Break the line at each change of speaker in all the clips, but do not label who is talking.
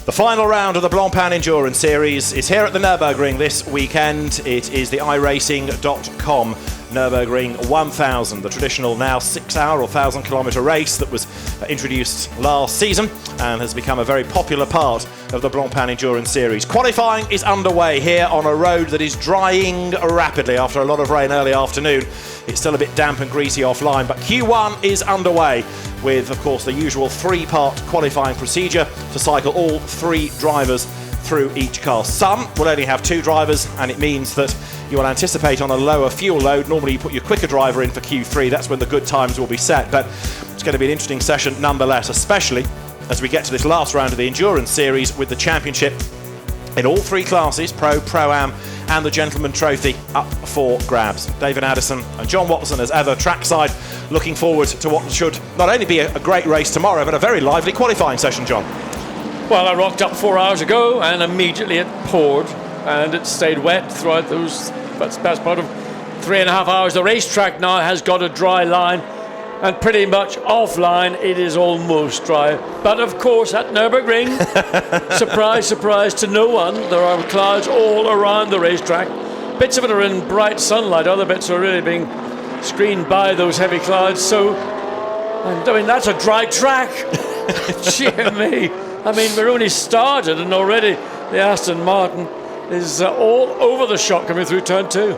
The final round of the Blancpain Endurance Series is here at the Nurburgring this weekend. It is the iRacing.com Nurburgring 1000, the traditional now 6-hour or 1,000-kilometre race that was introduced last season and has become a very popular part of the Blancpain Endurance Series. Qualifying is underway here on a road that is drying rapidly after a lot of rain early afternoon. It's still a bit damp and greasy offline, but Q1 is underway with, of course, the usual three-part qualifying procedure to cycle all three drivers through each car. Some will only have two drivers, and it means that you will anticipate on a lower fuel load. Normally you put your quicker driver in for Q3, that's when the good times will be set, but it's going to be an interesting session nonetheless, especially as we get to this last round of the Endurance Series with the championship in all three classes, Pro, Pro-Am and the Gentleman Trophy up for grabs. David Addison and John Watson as ever trackside, looking forward to what should not only be a great race tomorrow but a very lively qualifying session, John.
Well, I rocked up 4 hours ago and immediately it poured and it stayed wet throughout those best part of 3.5 hours. The racetrack now has got a dry line and pretty much offline it is almost dry. But of course at Nürburgring, surprise, surprise to no one, there are clouds all around the racetrack. Bits of it are in bright sunlight, other bits are really being screened by those heavy clouds. So, I mean, that's a dry track. Cheer me. I mean, we're only started and already the Aston Martin is all over the shop coming through turn 2.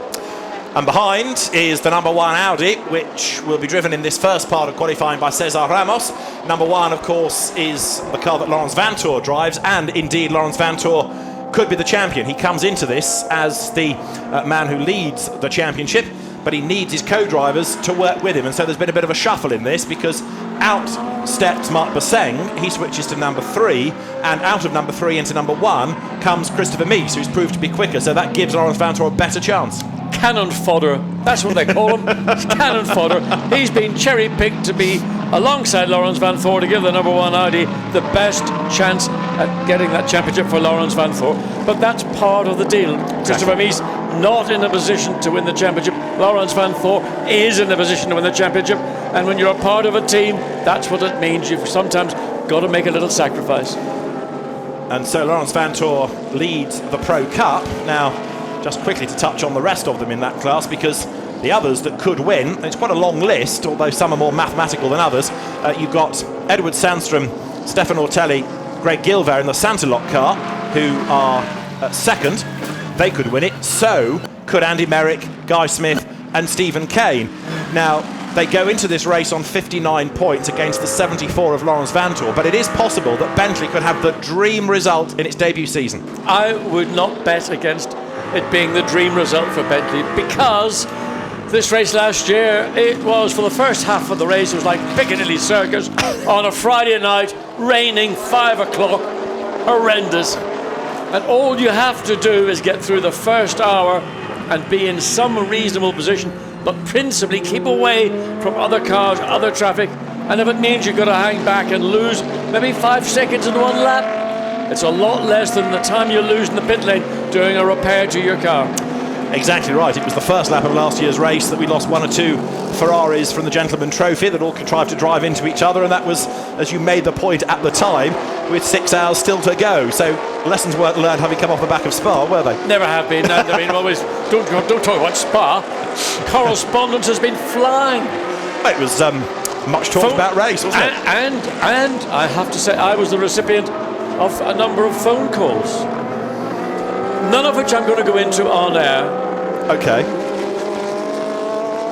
And behind is the number 1 Audi, which will be driven in this first part of qualifying by Cesar Ramos. Number 1, of course, is the car that Laurens Vanthoor drives, and indeed Laurens Vanthoor could be the champion. He comes into this as the man who leads the championship, but he needs his co-drivers to work with him, and so there's been a bit of a shuffle in this because out steps Marc Bosseng, he switches to number 3, and out of number 3 into number 1 comes Christopher Mies, who's proved to be quicker, so that gives Laurens Vanthoor a better chance.
Cannon fodder, that's what they call him. Cannon fodder. He's been cherry-picked to be alongside Laurens Vanthoor to give the number 1 Audi the best chance at getting that championship for Laurens Vanthoor. But that's part of the deal. Exactly. Christopher Mies not in a position to win the championship. Laurens Vanthoor is in a position to win the championship. And when you're a part of a team, that's what it means. You've sometimes got to make a little sacrifice.
And so Laurens Vanthoor leads the Pro Cup. Now, just quickly to touch on the rest of them in that class, because the others that could win, it's quite a long list, although some are more mathematical than others. You've got Edward Sandstrom, Stefan Ortelli, Greg Gilver in the Santilot car, who are second. They could win it. So could Andy Merrick, Guy Smith and Stephen Kane. Now, they go into this race on 59 points against the 74 of Laurens Vanthoor, but it is possible that Bentley could have the dream result in its debut season.
I would not bet against it being the dream result for Bentley, because this race last year, it was, for the first half of the race, it was like Piccadilly Circus on a Friday night, raining 5 o'clock, horrendous. And all you have to do is get through the first hour and be in some reasonable position, but principally keep away from other cars, other traffic, and if it means you've got to hang back and lose maybe 5 seconds in one lap, it's a lot less than the time you lose in the pit lane doing a repair to your car.
Exactly right. It was the first lap of last year's race that we lost 1 or 2 Ferraris from the Gentleman Trophy that all contrived to drive into each other, and that was, as you made the point at the time, with 6 hours still to go. So lessons weren't learned having come off the back of Spa, were they?
Never have been. And I mean, always don't talk about Spa. Correspondence has been flying.
It was much talked about race, wasn't it?
And I have to say, I was the recipient of a number of phone calls, none of which I'm going to go into on air.
Okay.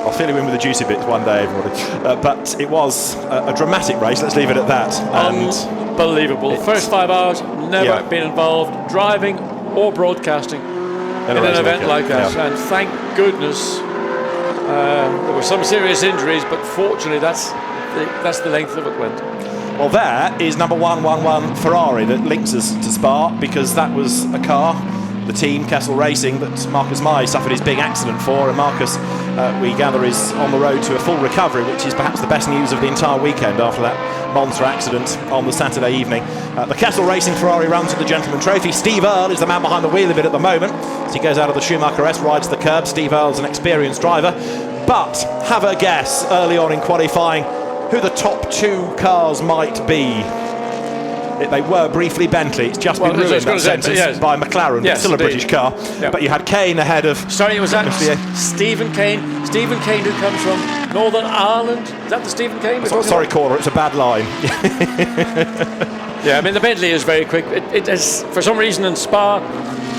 I'll fill you in with the juicy bits one day, everybody. But it was a dramatic race, let's leave it at that.
Unbelievable. First 5 hours, never been involved, driving or broadcasting in an event like that. And thank goodness there were some serious injuries, but fortunately that's the length of it went.
Well, there is number 111 Ferrari that links us to Spa, because that was a car, the team, Kessel Racing, that Marcus Mai suffered his big accident for, and Marcus, we gather, is on the road to a full recovery, which is perhaps the best news of the entire weekend after that monster accident on the Saturday evening. The Kessel Racing Ferrari runs to the Gentleman Trophy. Steve Earle is the man behind the wheel of it at the moment. As he goes out of the Schumacher S, rides the curb. Steve Earle's an experienced driver, but have a guess early on in qualifying who the top 2 cars might be. They were briefly Bentley. It's just been ruined, that sentence, by McLaren.
Yes,
still a British car.
Yep.
But you had Kane ahead of...
Sorry, was that Stephen Kane? Stephen Kane, who comes from Northern Ireland. Is that the Stephen Kane?
Sorry, caller, it's a bad line.
Yeah, I mean, the Bentley is very quick. It has, for some reason, in Spa,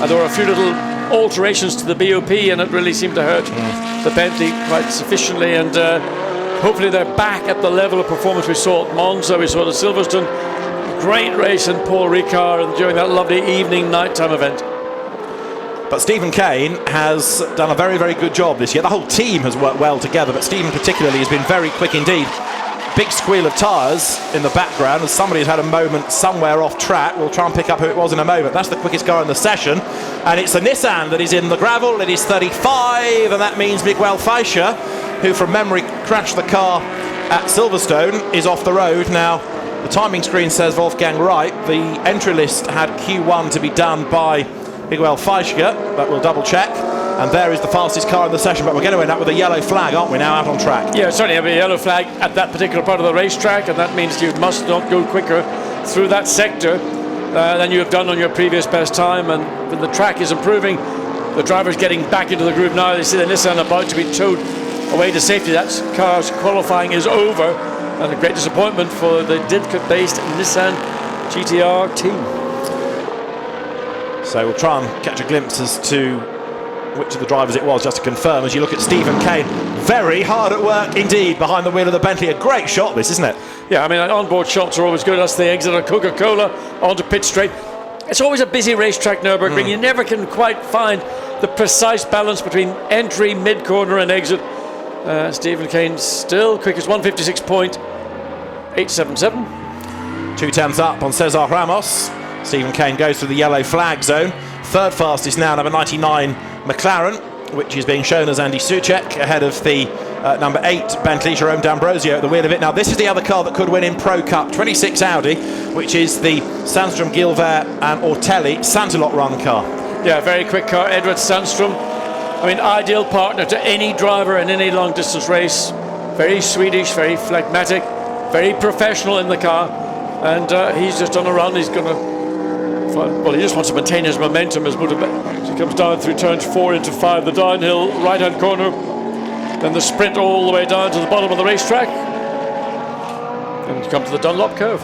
there were a few little alterations to the BOP, and it really seemed to hurt the Bentley quite sufficiently. And hopefully they're back at the level of performance we saw at Monza, we saw at Silverstone. Great race in Paul Ricard during that lovely evening nighttime event.
But Stephen Kane has done a very, very good job this year. The whole team has worked well together, but Stephen particularly has been very quick indeed. Big squeal of tyres in the background as somebody has had a moment somewhere off track. We'll try and pick up who it was in a moment. That's the quickest car in the session, and it's a Nissan that is in the gravel. It is 35, and that means Miguel Feixa, who from memory crashed the car at Silverstone, is off the road now. The timing screen says Wolfgang Wright. The entry list had Q1 to be done by Miguel Feixa, but we'll double check. And there is the fastest car in the session, but we're going to end up with a yellow flag, aren't we, now out on track?
Yeah, certainly have a yellow flag at that particular part of the racetrack, and that means you must not go quicker through that sector than you have done on your previous best time. And when the track is improving, the driver's getting back into the groove now. They see the Nissan about to be towed away to safety. That car's qualifying is over, and a great disappointment for the Didcot-based Nissan GTR team.
So we'll try and catch a glimpse as to which of the drivers it was, just to confirm, as you look at Stephen Kane. Very hard at work indeed behind the wheel of the Bentley. A great shot this, isn't it?
Yeah, I mean, onboard shots are always good. That's the exit of Coca-Cola onto pit straight. It's always a busy racetrack, Nürburgring. You never can quite find the precise balance between entry, mid-corner and exit. Stephen Kane still quickest, 156.877.
2/10 up on Cesar Ramos. Stephen Kane goes through the yellow flag zone. Third fastest now, number 99 McLaren, which is being shown as Andy Soucek, ahead of the number 8 Bentley, Jerome D'Ambrosio at the wheel of it. Now this is the other car that could win in Pro Cup, 26 Audi, which is the Sandstrom, Gilvair and Ortelli Santilot run car.
Yeah, very quick car, Edward Sandstrom. I mean, ideal partner to any driver in any long distance race. Very Swedish, very phlegmatic, very professional in the car, and he's just on a run. He's going to, well, he just wants to maintain his momentum, his motivation. He comes down through turns 4 into 5, the downhill right-hand corner, then the sprint all the way down to the bottom of the racetrack, and you come to the Dunlop curve.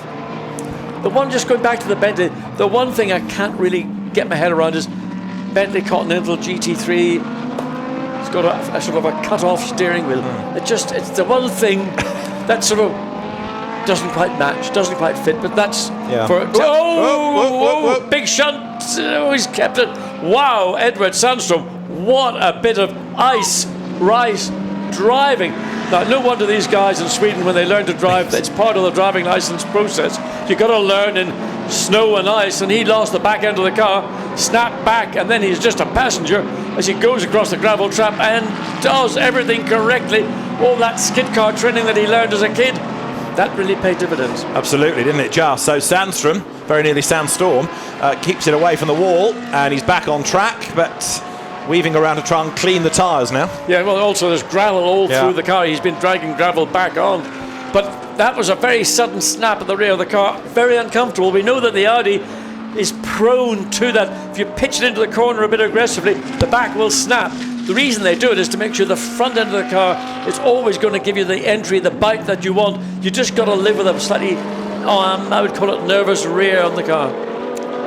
The one, just going back to the Bentley, the one thing I can't really get my head around is Bentley Continental GT3. It's got a sort of a cut-off steering wheel. It's the one thing that sort of doesn't quite match, doesn't quite fit, but that's for whoa, big shunt. He's kept it. Wow, Edward Sandstrom, what a bit of ice driving. Now, no wonder these guys in Sweden, when they learn to drive, it's part of the driving license process. You've got to learn in snow and ice, and he lost the back end of the car, snapped back, and then he's just a passenger as he goes across the gravel trap and does everything correctly. All that skid car training that he learned as a kid, that really paid dividends.
Absolutely, didn't it, just? So Sandstrom, very nearly Sandstorm, keeps it away from the wall, and he's back on track, but weaving around to try and clean the tyres now. Yeah,
well, also there's gravel all through the car. He's been dragging gravel back on. But that was a very sudden snap at the rear of the car. Very uncomfortable. We know that the Audi is prone to that. If you pitch it into the corner a bit aggressively, the back will snap. The reason they do it is to make sure the front end of the car is always going to give you the entry, the bite that you want. You just got to live with a slightly, I would call it nervous rear on the car.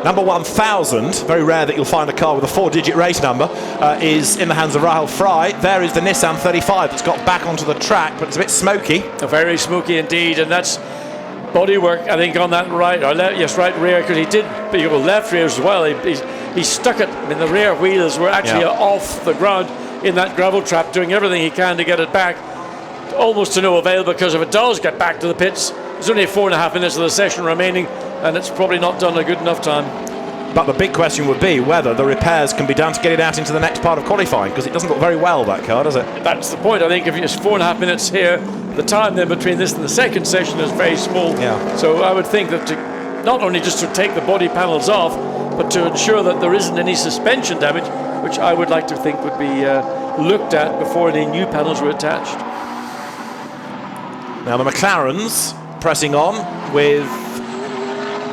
Number 1000, very rare that you'll find a car with a 4-digit race number, is in the hands of Rahul Fry. There is the Nissan 35 that's got back onto the track, but it's a bit smoky.
Very smoky indeed, and that's bodywork, I think, on that right rear, because he did left rear as well. He stuck it. I mean, the rear wheels were actually off the ground in that gravel trap, doing everything he can to get it back. Almost to no avail, because if it does get back to the pits, there's only 4.5 minutes of the session remaining, and it's probably not done a good enough time.
But the big question would be whether the repairs can be done to get it out into the next part of qualifying, because it doesn't look very well, that car, does it?
That's the point. I think if it's 4.5 minutes here, the time then between this and the second session is very small.
Yeah.
So I would think that not only just to take the body panels off, but to ensure that there isn't any suspension damage, which I would like to think would be looked at before any new panels were attached. Now
the McLarens pressing on with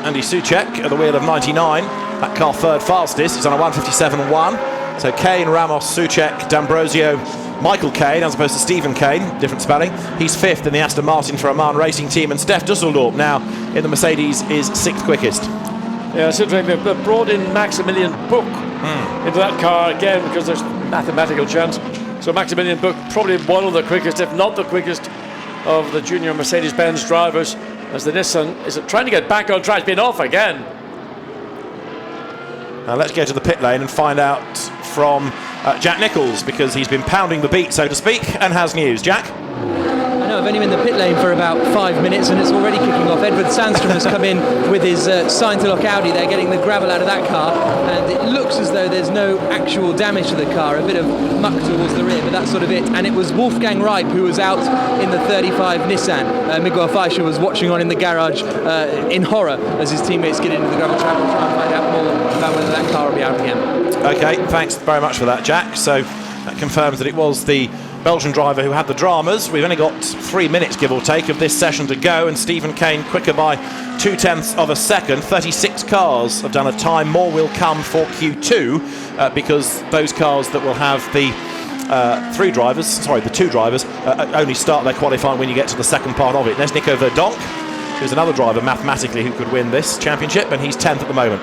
Andy Soucek at the wheel of 99. That car third fastest. He's on a 1:57.1. So Kane, Ramos, Soucek, D'Ambrosio, Michael Kane, as opposed to Stephen Kane, different spelling. He's fifth in the Aston Martin for Oman Racing Team, and Steph Dusseldorp now in the Mercedes is sixth quickest.
Yeah, it's interesting. They've brought in Maximilian Buch into that car again because there's mathematical chance. So Maximilian Buch probably one of the quickest, if not the quickest, of the junior Mercedes-Benz drivers, as the Nissan is trying to get back on track. It's been off again.
Now let's go to the pit lane and find out from Jack Nicholls, because he's been pounding the beat, so to speak, and has news. Jack?
I know, I've only been in the pit lane for about 5 minutes and it's already kicking off. Edward Sandstrom has come in with his sign to lock Audi. They're getting the gravel out of that car, and it looks as though there's no actual damage to the car, a bit of muck towards the rear, but that's sort of it. And it was Wolfgang Reip who was out in the 35 Nissan. Miguel Fleischer was watching on in the garage in horror as his teammates get into the gravel trap and try and find out more about whether that car will be out again.
Okay, thanks very much for that, Jack. So that confirms that it was the Belgian driver who had the dramas. We've only got 3 minutes, give or take, of this session to go, and Stephen Kane quicker by 0.2 of a second. 36 cars have done a time. More will come for Q2 because those cars that will have the the two drivers only start their qualifying when you get to the second part of it. There's Nico Verdonk, who's another driver mathematically who could win this championship, and he's 10th at the moment.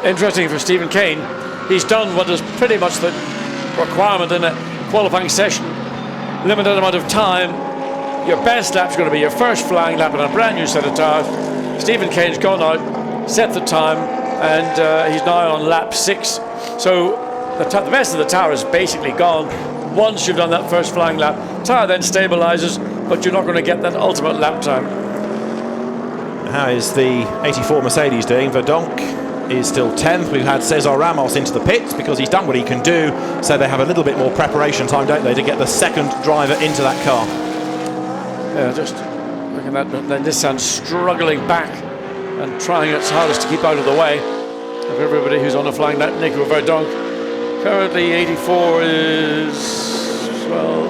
Interesting for Stephen Kane. He's done what is pretty much the requirement in a qualifying session. Limited amount of time. Your best lap's going to be your first flying lap on a brand new set of tyres. Stephen Kane's gone out, set the time, and he's now on lap 6. So the rest of the tyre is basically gone. Once you've done that first flying lap, tyre then stabilises, but you're not going to get that ultimate lap time.
How is the 84 Mercedes doing? Verdonk is still 10th. We've had Cesar Ramos into the pits because he's done what he can do, so they have a little bit more preparation time, don't they, to get the second driver into that car.
Yeah, just looking at that, the Nissan struggling back and trying its hardest to keep out of the way of everybody who's on a flying lap. Nico Verdonk, currently 84 is, well,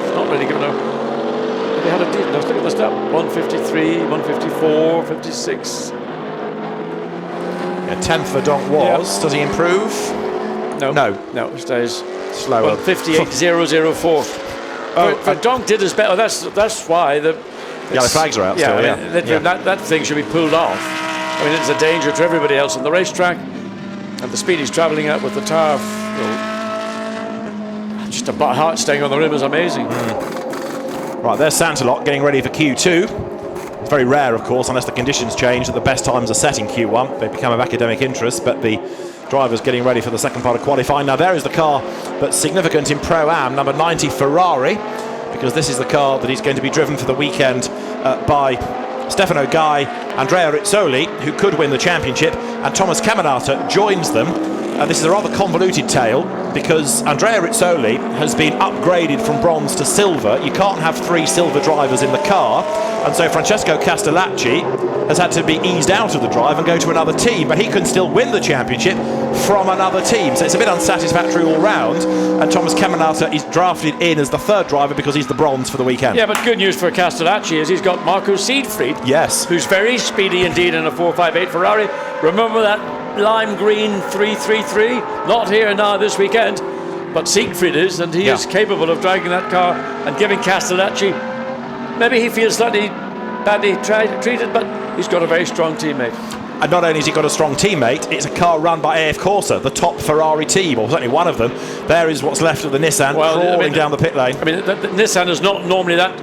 it's not really given out. They had a deal. Let's look at the step. 153, 154, 56.
10th Verdonk was. Does he improve?
No, it stays
slower.
58.004. Verdonk did his best. That's why the
yellow flags are out.
Yeah,
still,
that thing should be pulled off. I mean, it's a danger to everybody else on the racetrack, and the speed he's travelling at with the tyre, just a heart staying on the rim is amazing.
Right, there's Santalot getting ready for Q2. It's very rare, of course, unless the conditions change, that the best times are set in Q1. They become of academic interest, but the drivers getting ready for the second part of qualifying. Now, there is the car that's significant in Pro-Am, number 90 Ferrari, because this is the car that is going to be driven for the weekend by Stefano Guy, Andrea Rizzoli, who could win the championship, and Thomas Caminata joins them. This is a rather convoluted tale, because Andrea Rizzoli has been upgraded from bronze to silver. You can't have 3 silver drivers in the car, and so Francesco Castellacci has had to be eased out of the drive and go to another team, but he can still win the championship from another team. So it's a bit unsatisfactory all round, and Thomas Caminata is drafted in as the third driver because he's the bronze for the weekend.
Yeah, but good news for Castellacci is he's got Marco Siegfried,
yes,
who's very speedy indeed in a 458 Ferrari. Remember that lime green 333? Not here now this weekend, but Siegfried is, and he is capable of dragging that car and giving Castellacci, maybe he feels slightly badly treated, but he's got a very strong teammate.
And not only has he got a strong teammate, it's a car run by AF Corsa, the top Ferrari team, or certainly one of them. There is what's left of the Nissan crawling down the pit lane.
I mean, the Nissan is not normally that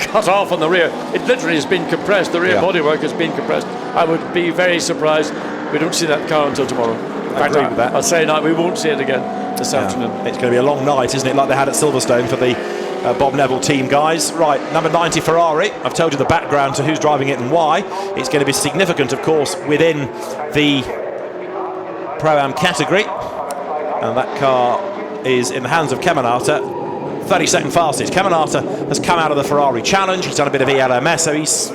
cut off on the rear. It literally has been compressed. The rear bodywork has been compressed. I would be very surprised we don't see that car until tomorrow. In fact,
agree with that.
I'll say now we won't see it again this afternoon.
It's going to be a long night, isn't it, like they had at Silverstone for the Bob Neville team, guys. Right, number 90 Ferrari. I've told you the background to who's driving it and why. It's going to be significant, of course, within the Pro-Am category. And that car is in the hands of Caminata, 32nd fastest. Caminata has come out of the Ferrari Challenge. He's done a bit of ELMS, so he's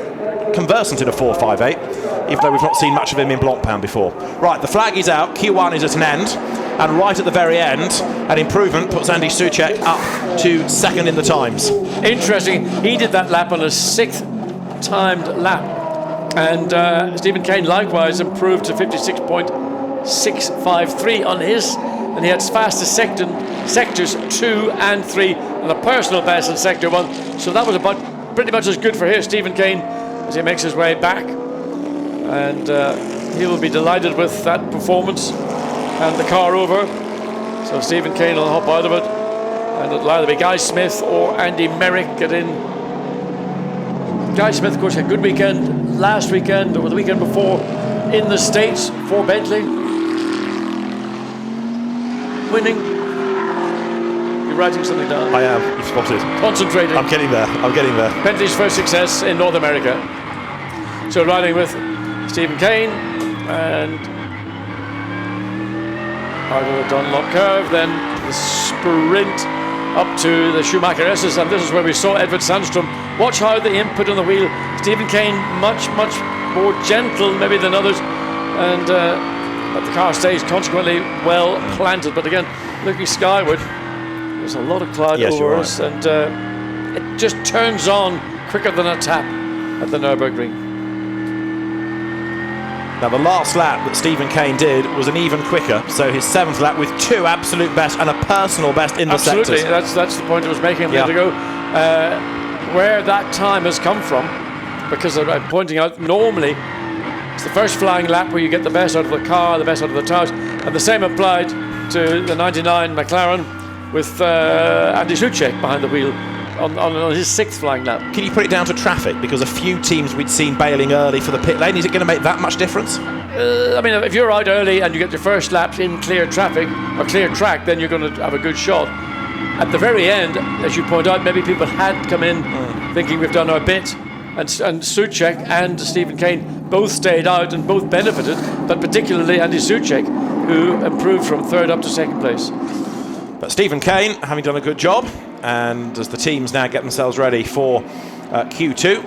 conversant in a 458, even though we've not seen much of him in Blancpain before. Right, the flag is out. Q1 is at an end. And right at the very end, an improvement puts Andy Soucek up to second in the times.
Interesting. He did that lap on a 6th timed lap. And Stephen Kane likewise improved to 56.653 on his, and he had fastest sectors 2 and 3, and a personal best in sector 1. So that was pretty much as good for here, Stephen Kane, as he makes his way back. And he will be delighted with that performance and the car over. So Stephen Kane will hop out of it, and it'll either be Guy Smith or Andy Merrick get in. Guy Smith, of course, had a good weekend last weekend or the weekend before in the States for Bentley, winning. You're writing something down.
I am. You've spotted.
Concentrating.
I'm getting there. I'm getting there.
Bentley's first success in North America. So riding with Stephen Kane and out of the Dunlop curve, then the sprint up to the Schumacher S's, and this is where we saw Edvard Sandström. Watch how the input on the wheel. Stephen Kane much more gentle maybe than others, and but the car stays consequently well planted. But again, looking skyward, there's a lot of cloud over us, and it just turns on quicker than a tap at the Nürburgring.
Now the last lap that Stephen Kane did was an even quicker, so his 7th lap with 2 absolute best and a personal best in the sectors.
Absolutely, that's the point I was making a minute ago. Where that time has come from, because I'm pointing out normally it's the first flying lap where you get the best out of the car, the best out of the tires, and the same applied to the 99 McLaren with Andy Soucek behind the wheel on his 6th flying lap.
Can you put it down to traffic? Because a few teams we'd seen bailing early for the pit lane. Is it going to make that much difference?
I mean, if you're out early and you get your first laps in clear traffic or clear track, then you're going to have a good shot. At the very end, as you point out, maybe people had come in thinking we've done our bit, and Soucek and Stephen Kane both stayed out and both benefited, but particularly Andy Soucek, who improved from 3rd up to 2nd place.
But Stephen Kane having done a good job, and as the teams now get themselves ready for Q2,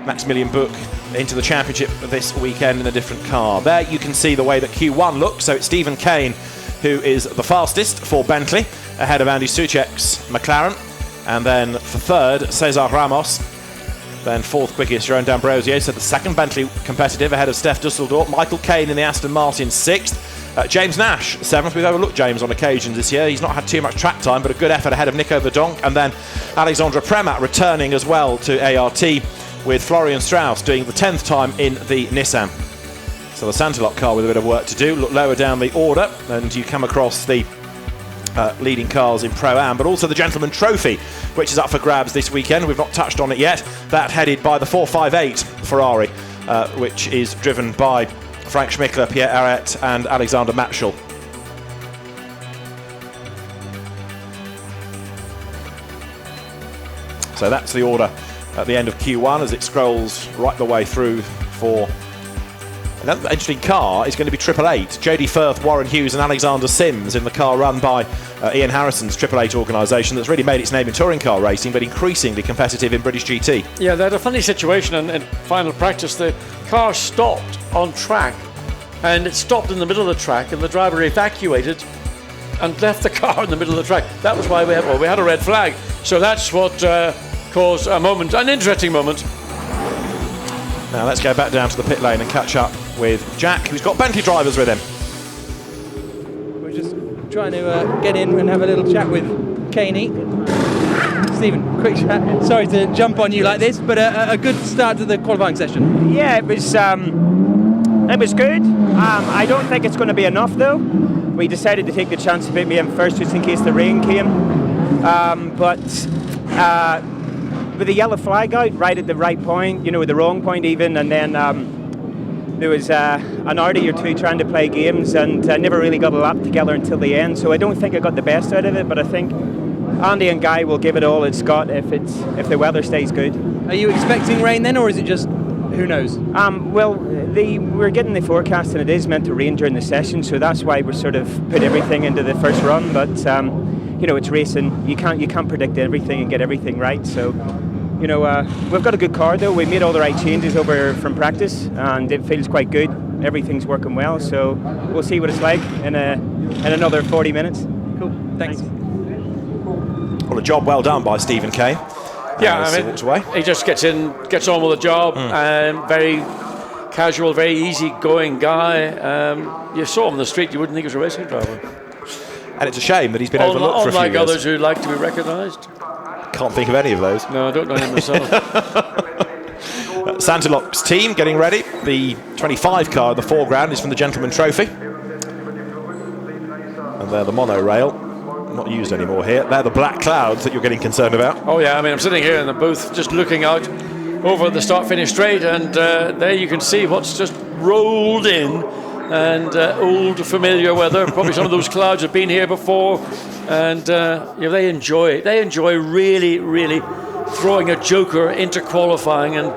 Maximilian Buch into the championship this weekend in a different car. There you can see the way that Q1 looks. So it's Stephen Kane who is the fastest for Bentley, ahead of Andy Soucek's McLaren, and then for 3rd Cesar Ramos, then 4th quickest Jerome D'Ambrosio, so the 2nd Bentley competitive ahead of Steph Dusseldorf. Michael Caine in the Aston Martin 6th. James Nash 7th. We've overlooked James on occasions this year. He's not had too much track time, but a good effort ahead of Nico Verdonk. And then Alexandre Premat returning as well to ART, with Florian Strauss doing the 10th time in the Nissan. So the Santilot car with a bit of work to do. Look lower down the order and you come across the leading cars in Pro-Am, but also the Gentleman Trophy, which is up for grabs this weekend. We've not touched on it yet. That headed by the 458 Ferrari, which is driven by Frank Schmickler, Pierre Arret and Alexander Matschel. So that's the order at the end of Q1 as it scrolls right the way through for another interesting car. Is going to be Triple Eight. Jody Firth, Warren Hughes and Alexander Sims in the car run by Ian Harrison's Triple Eight organisation that's really made its name in touring car racing, but increasingly competitive in British GT. Yeah,
they had a funny situation in final practice. The car stopped on track, and it stopped in the middle of the track, and the driver evacuated and left the car in the middle of the track. That was why we had a red flag. So that's what caused an interesting moment.
Now let's go back down to the pit lane and catch up with Jack, who's got Bentley drivers with him.
We're just trying to get in and have a little chat with Caney. Stephen, quick chat. Sorry to jump on you like this, but a good start to the qualifying session.
Yeah, it was good. I don't think it's going to be enough though. We decided to take the chance to put me in first just in case the rain came. But with the yellow flag out right at the right point, the wrong point even, and then there was an Audi or two trying to play games and never really got a lap together until the end. So I don't think I got the best out of it, but I think Andy and Guy will give it all it's got if the weather stays good.
Are you expecting rain then, or is it just who knows?
Well, we're getting the forecast and it is meant to rain during the session, so that's why we're sort of put everything into the first run. But it's racing. You can't predict everything and get everything right. So we've got a good car though. We made all the right changes over from practice, and it feels quite good. Everything's working well. So we'll see what it's like in another 40 minutes.
Cool. Thanks.
Well, a job well done by Stephen Kane.
Yeah, I mean,
walked away.
He just gets on with the job, and very casual, very easy-going guy. You saw him on the street, you wouldn't think he was a racing driver.
And it's a shame that he's been overlooked for a few years.
Unlike others who like to be recognised.
Can't think of any of those.
No, I don't know him myself.
Santiloc's team getting ready. The 25 car in the foreground is from the Gentleman Trophy. And they're the monorail. Not used anymore here. They're the black clouds that you're getting concerned about.
Oh yeah, I mean, I'm sitting here in the booth just looking out over the start-finish straight, and there you can see what's just rolled in, and old familiar weather. Probably some of those clouds have been here before, and they enjoy really, really throwing a joker into qualifying and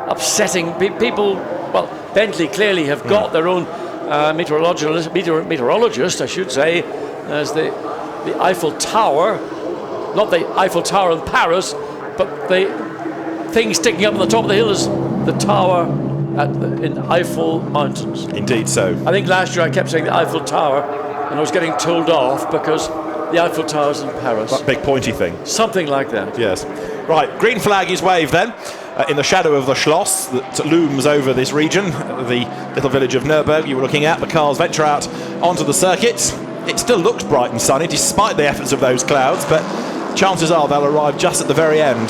upsetting people. Well, Bentley clearly have got their own meteorologist, I should say, as the Eiffel Tower, not the Eiffel Tower in Paris, but the thing sticking up on the top of the hill is the tower in Eiffel Mountains.
Indeed so.
I think last year I kept saying the Eiffel Tower, and I was getting told off because the Eiffel Tower's in Paris.
That big pointy thing.
Something like that.
Yes. Right, green flag is waved then. In the shadow of the Schloss that looms over this region, the little village of Nurburgring you were looking at, the cars venture out onto the circuit. It still looks bright and sunny despite the efforts of those clouds, but chances are they'll arrive just at the very end.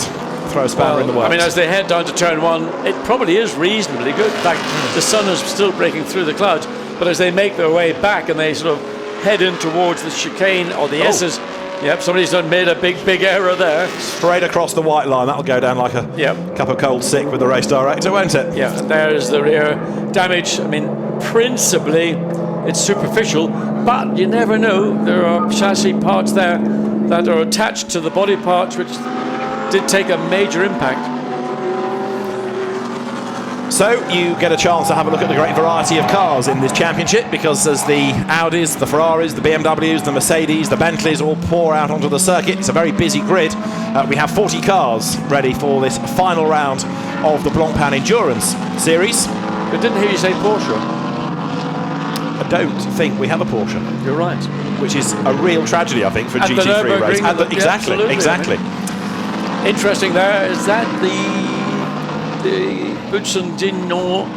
Throw a spanner in the works.
I mean, as they head down to turn one, it probably is reasonably good. In fact, the sun is still breaking through the clouds, but as they make their way back and they sort of head in towards the chicane or the S's, yep, somebody's done made a big error there.
Straight across the white line, that'll go down like a cup of cold sick with the race director, won't it?
Yeah, there's the rear damage. I mean, principally, it's superficial, but you never know. There are chassis parts there that are attached to the body parts, which did take a major impact.
So you get a chance to have a look at the great variety of cars in this championship, because as the Audis, the Ferraris, the BMWs, the Mercedes, the Bentleys all pour out onto the circuit, it's a very busy grid. We have 40 cars ready for this final round of the Blancpain Endurance Series.
I didn't hear you say Porsche.
I don't think we have a Porsche.
You're right.
Which is a real tragedy, I think, for a GT3 race. Exactly.
Interesting there. Is that the Butson Dinon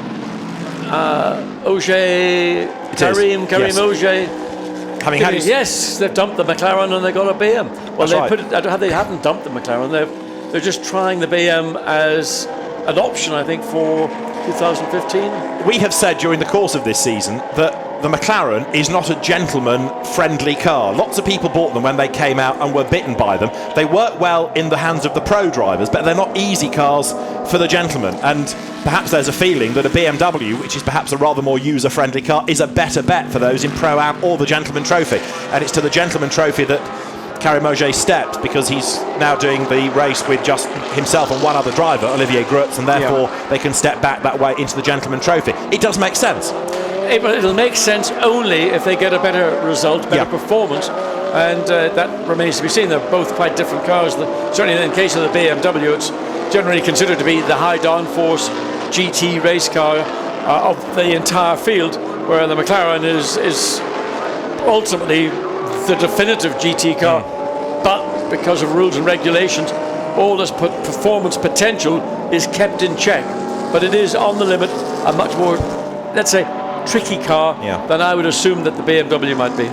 Auger Karim Auger? Yes, they've dumped the McLaren and they got a BM. Well, they haven't dumped the McLaren. They're just trying the BM as an option, I think, for 2015.
We have said during the course of this season that the McLaren is not a gentleman-friendly car. Lots of people bought them when they came out and were bitten by them. They work well in the hands of the pro drivers, but they're not easy cars for the gentleman. And perhaps there's a feeling that a BMW, which is perhaps a rather more user-friendly car, is a better bet for those in Pro-Am or the Gentleman Trophy. And it's to the Gentleman Trophy that Karim Auger stepped, because he's now doing the race with just himself and one other driver, Olivier Grutz, and therefore they can step back that way into the Gentleman Trophy. It does make sense.
It'll make sense only if they get a better result, better performance, and that remains to be seen. They're both quite different cars. Certainly in the case of the BMW, it's generally considered to be the high downforce GT race car of the entire field, where the McLaren is ultimately the definitive GT car, but because of rules and regulations, all this performance potential is kept in check. But it is on the limit a much more, let's say, tricky car than I would assume that the BMW might be.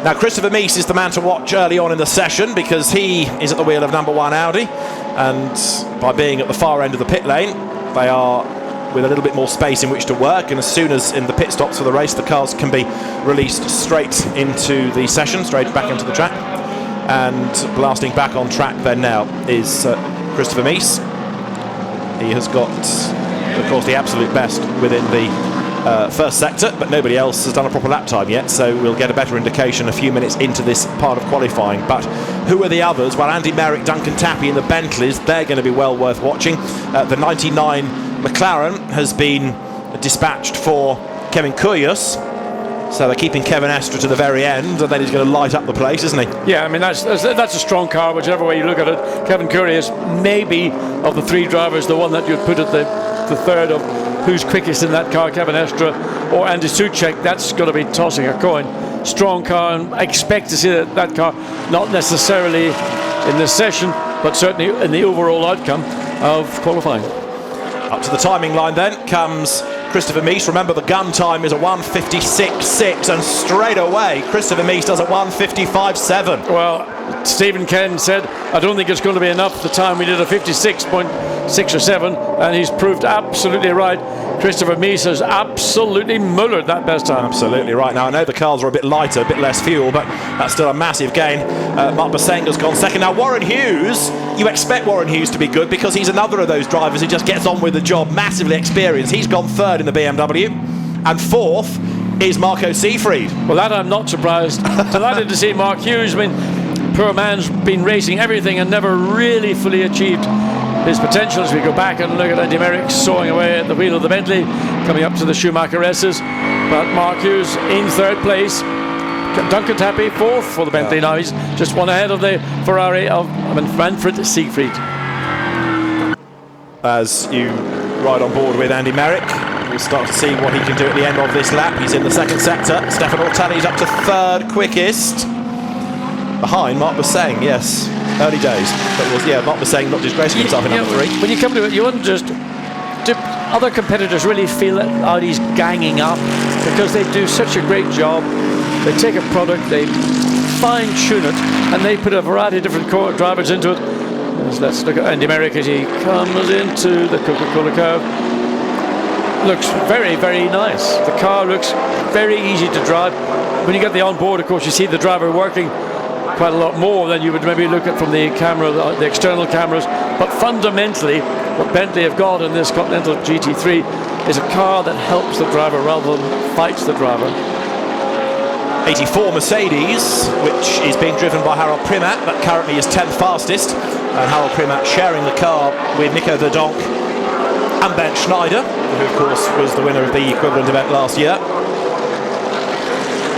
Now, Christopher Mies is the man to watch early on in the session, because he is at the wheel of number 1 Audi, and by being at the far end of the pit lane, they are with a little bit more space in which to work, and as soon as in the pit stops for the race, the cars can be released straight into the session, straight back into the track. And blasting back on track then now is Christopher Mies. He has got, of course, the absolute best within the first sector, but nobody else has done a proper lap time yet, so we'll get a better indication a few minutes into this part of qualifying. But who are the others? Well, Andy Merrick, Duncan Tappy in the Bentleys, they're going to be well worth watching. The 99 McLaren has been dispatched for Kevin Kyrgios, so they're keeping Kevin Estre to the very end, and then he's going to light up the place, isn't he?
Yeah, I mean, that's a strong car, whichever way you look at it. Kevin Kyrgios, maybe of the three drivers, the one that you'd put at the third of who's quickest in that car, Kevin Estre or Andy Soucek. That's going to be tossing a coin. Strong car, and I expect to see that car not necessarily in this session, but certainly in the overall outcome of qualifying.
Up to the timing line then comes Christopher Mies. Remember, the gun time is a 1:56.6, and straight away Christopher Mies does a 1:55.7.
Well, Stephen Ken said, I don't think it's going to be enough. The time we did a 56.6 or 7, and he's proved absolutely right. Christopher Mies has absolutely mullered that best time.
Absolutely right. Now, I know the cars are a bit lighter, a bit less fuel, but that's still a massive gain. Mark Bosseng has gone second. Now, Warren Hughes, you expect Warren Hughes to be good because he's another of those drivers who just gets on with the job, massively experienced. He's gone third in the BMW, and fourth is Marco Seefried.
Well, that I'm not surprised. Delighted to see Mark Hughes. I mean, poor man's been racing everything and never really fully achieved his potential. As we go back and look at Andy Merrick sawing away at the wheel of the Bentley, coming up to the Schumacher S's. But Mark Hughes in third place. Duncan Tappy fourth for the Bentley. Now he's just one ahead of the Ferrari of Manfred Siegfried.
As you ride on board with Andy Merrick, we'll start to see what he can do at the end of this lap. He's in the second sector. Stefan Ortelli's up to third quickest, behind Mark Bosseng. Yes, early days. But it was, Mark Bosseng not disgracing himself in number 3.
When you come to it, you wouldn't just... Do other competitors really feel that Audi's ganging up because they do such a great job? They take a product, they fine-tune it, and they put a variety of different drivers into it. Let's look at Andy Merrick as he comes into the Coca-Cola curve. Looks very, very nice. The car looks very easy to drive. When you get the onboard, of course, you see the driver working quite a lot more than you would maybe look at from the camera, the external cameras. But fundamentally, what Bentley have got in this Continental GT3 is a car that helps the driver rather than fights the driver.
84 Mercedes, which is being driven by Harold Primat, that currently is 10th fastest, and Harold Primat sharing the car with Nico Verdonk and Ben Schneider, who of course was the winner of the equivalent event last year.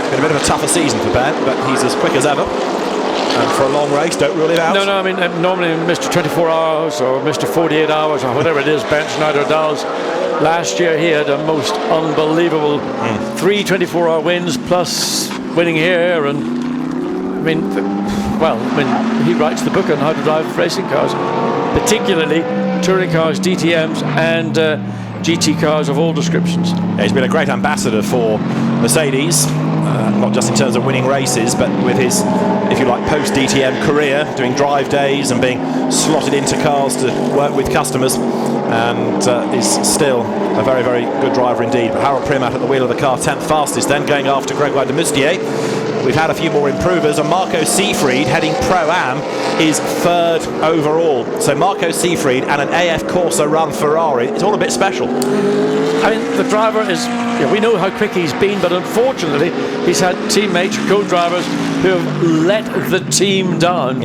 Been a bit of a tougher season for Ben, but he's as quick as ever, and for a long race, don't rule him out.
No, I mean, normally Mr. 24 hours or Mr. 48 hours or whatever it is Ben Schneider does. Last year he had a most unbelievable 3 24-hour wins plus winning here, and I mean, he writes the book on how to drive racing cars, particularly touring cars, DTMs, and GT cars of all descriptions.
Yeah, he's been a great ambassador for Mercedes, not just in terms of winning races, but with his, if you like, post-DTM career, doing drive days and being slotted into cars to work with customers, and is still a very, very good driver indeed. But Harold Primat at the wheel of the car, 10th fastest, then going after Gregoire de Moustier. We've had a few more improvers, and Marco Seefried, heading Pro-Am, is third overall. So Marco Seefried and an AF Corsa run Ferrari, it's all a bit special.
I mean, the driver is, we know how quick he's been, but unfortunately he's had teammates, co-drivers who have let the team down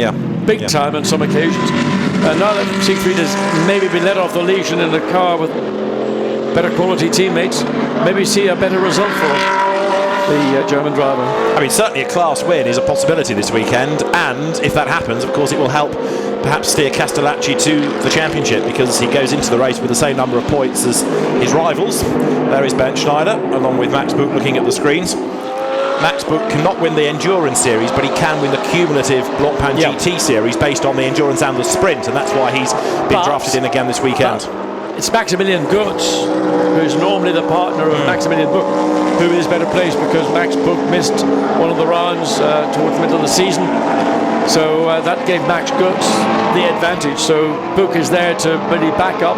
big time on some occasions. And now that Siegfried has maybe been let off the leash and in a car with better quality teammates, maybe see a better result for the German driver.
I mean, certainly a class win is a possibility this weekend, and if that happens, of course, it will help perhaps steer Castellacci to the championship, because he goes into the race with the same number of points as his rivals. There is Ben Schneider, along with Max Buch looking at the screens. Max Buch cannot win the Endurance Series, but he can win the cumulative Blancpain GT Series based on the Endurance and the Sprint, and that's why he's been drafted in again this weekend.
It's Maximilian Götz, who's normally the partner of Maximilian Buch, who is better placed because Max Buch missed one of the rounds towards the middle of the season. So that gave Max Götz the advantage. So Buch is there to really back up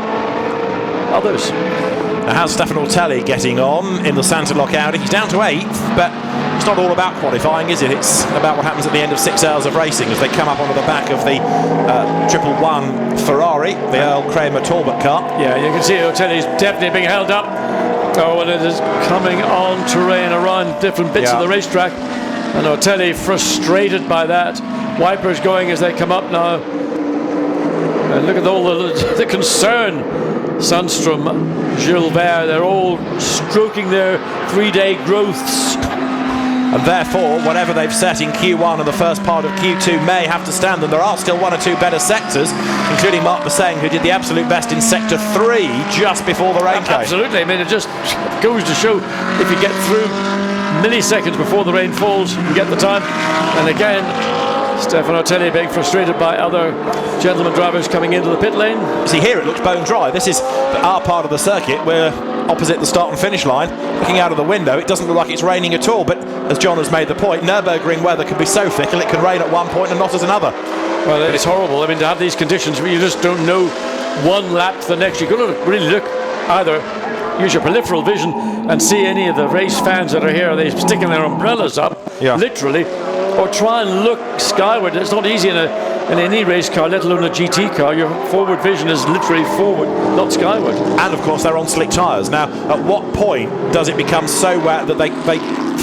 others.
Now, how's Stefan Ortelli getting on in the Santalok Audi? He's down to 8th, but it's not all about qualifying, is it? It's about what happens at the end of 6 hours of racing as they come up onto the back of the 111 Ferrari, the Earl Kramer Talbot car.
Yeah, you can see Ortelli's definitely being held up. Oh, and it is coming on terrain around different bits of the racetrack. And Ortelli frustrated by that. Wipers going as they come up now. And look at all the concern. Sundstrom, Gilbert, they're all stroking their 3-day growths.
And therefore, whatever they've set in Q1 and the first part of Q2 may have to stand, and there are still 1 or 2 better sectors, including Mark Bosseng, who did the absolute best in Sector 3 just before the rain came.
Absolutely, I mean, it just goes to show if you get through milliseconds before the rain falls, you get the time. And again, Stefano Telly being frustrated by other gentleman drivers coming into the pit lane.
See, here it looks bone dry. This is our part of the circuit. We're opposite the start and finish line. Looking out of the window, it doesn't look like it's raining at all. But as John has made the point, Nürburgring weather can be so fickle, it can rain at one point and not at another.
Well, it's horrible. I mean, to have these conditions where you just don't know one lap to the next. You've got to really look, either use your peripheral vision and see any of the race fans that are here. Are they sticking their umbrellas up, literally, or try and look skyward? It's not easy in any race car, let alone a GT car. Your forward vision is literally forward, not skyward. And of course, they're on slick tyres. Now, at what point does it become so wet that they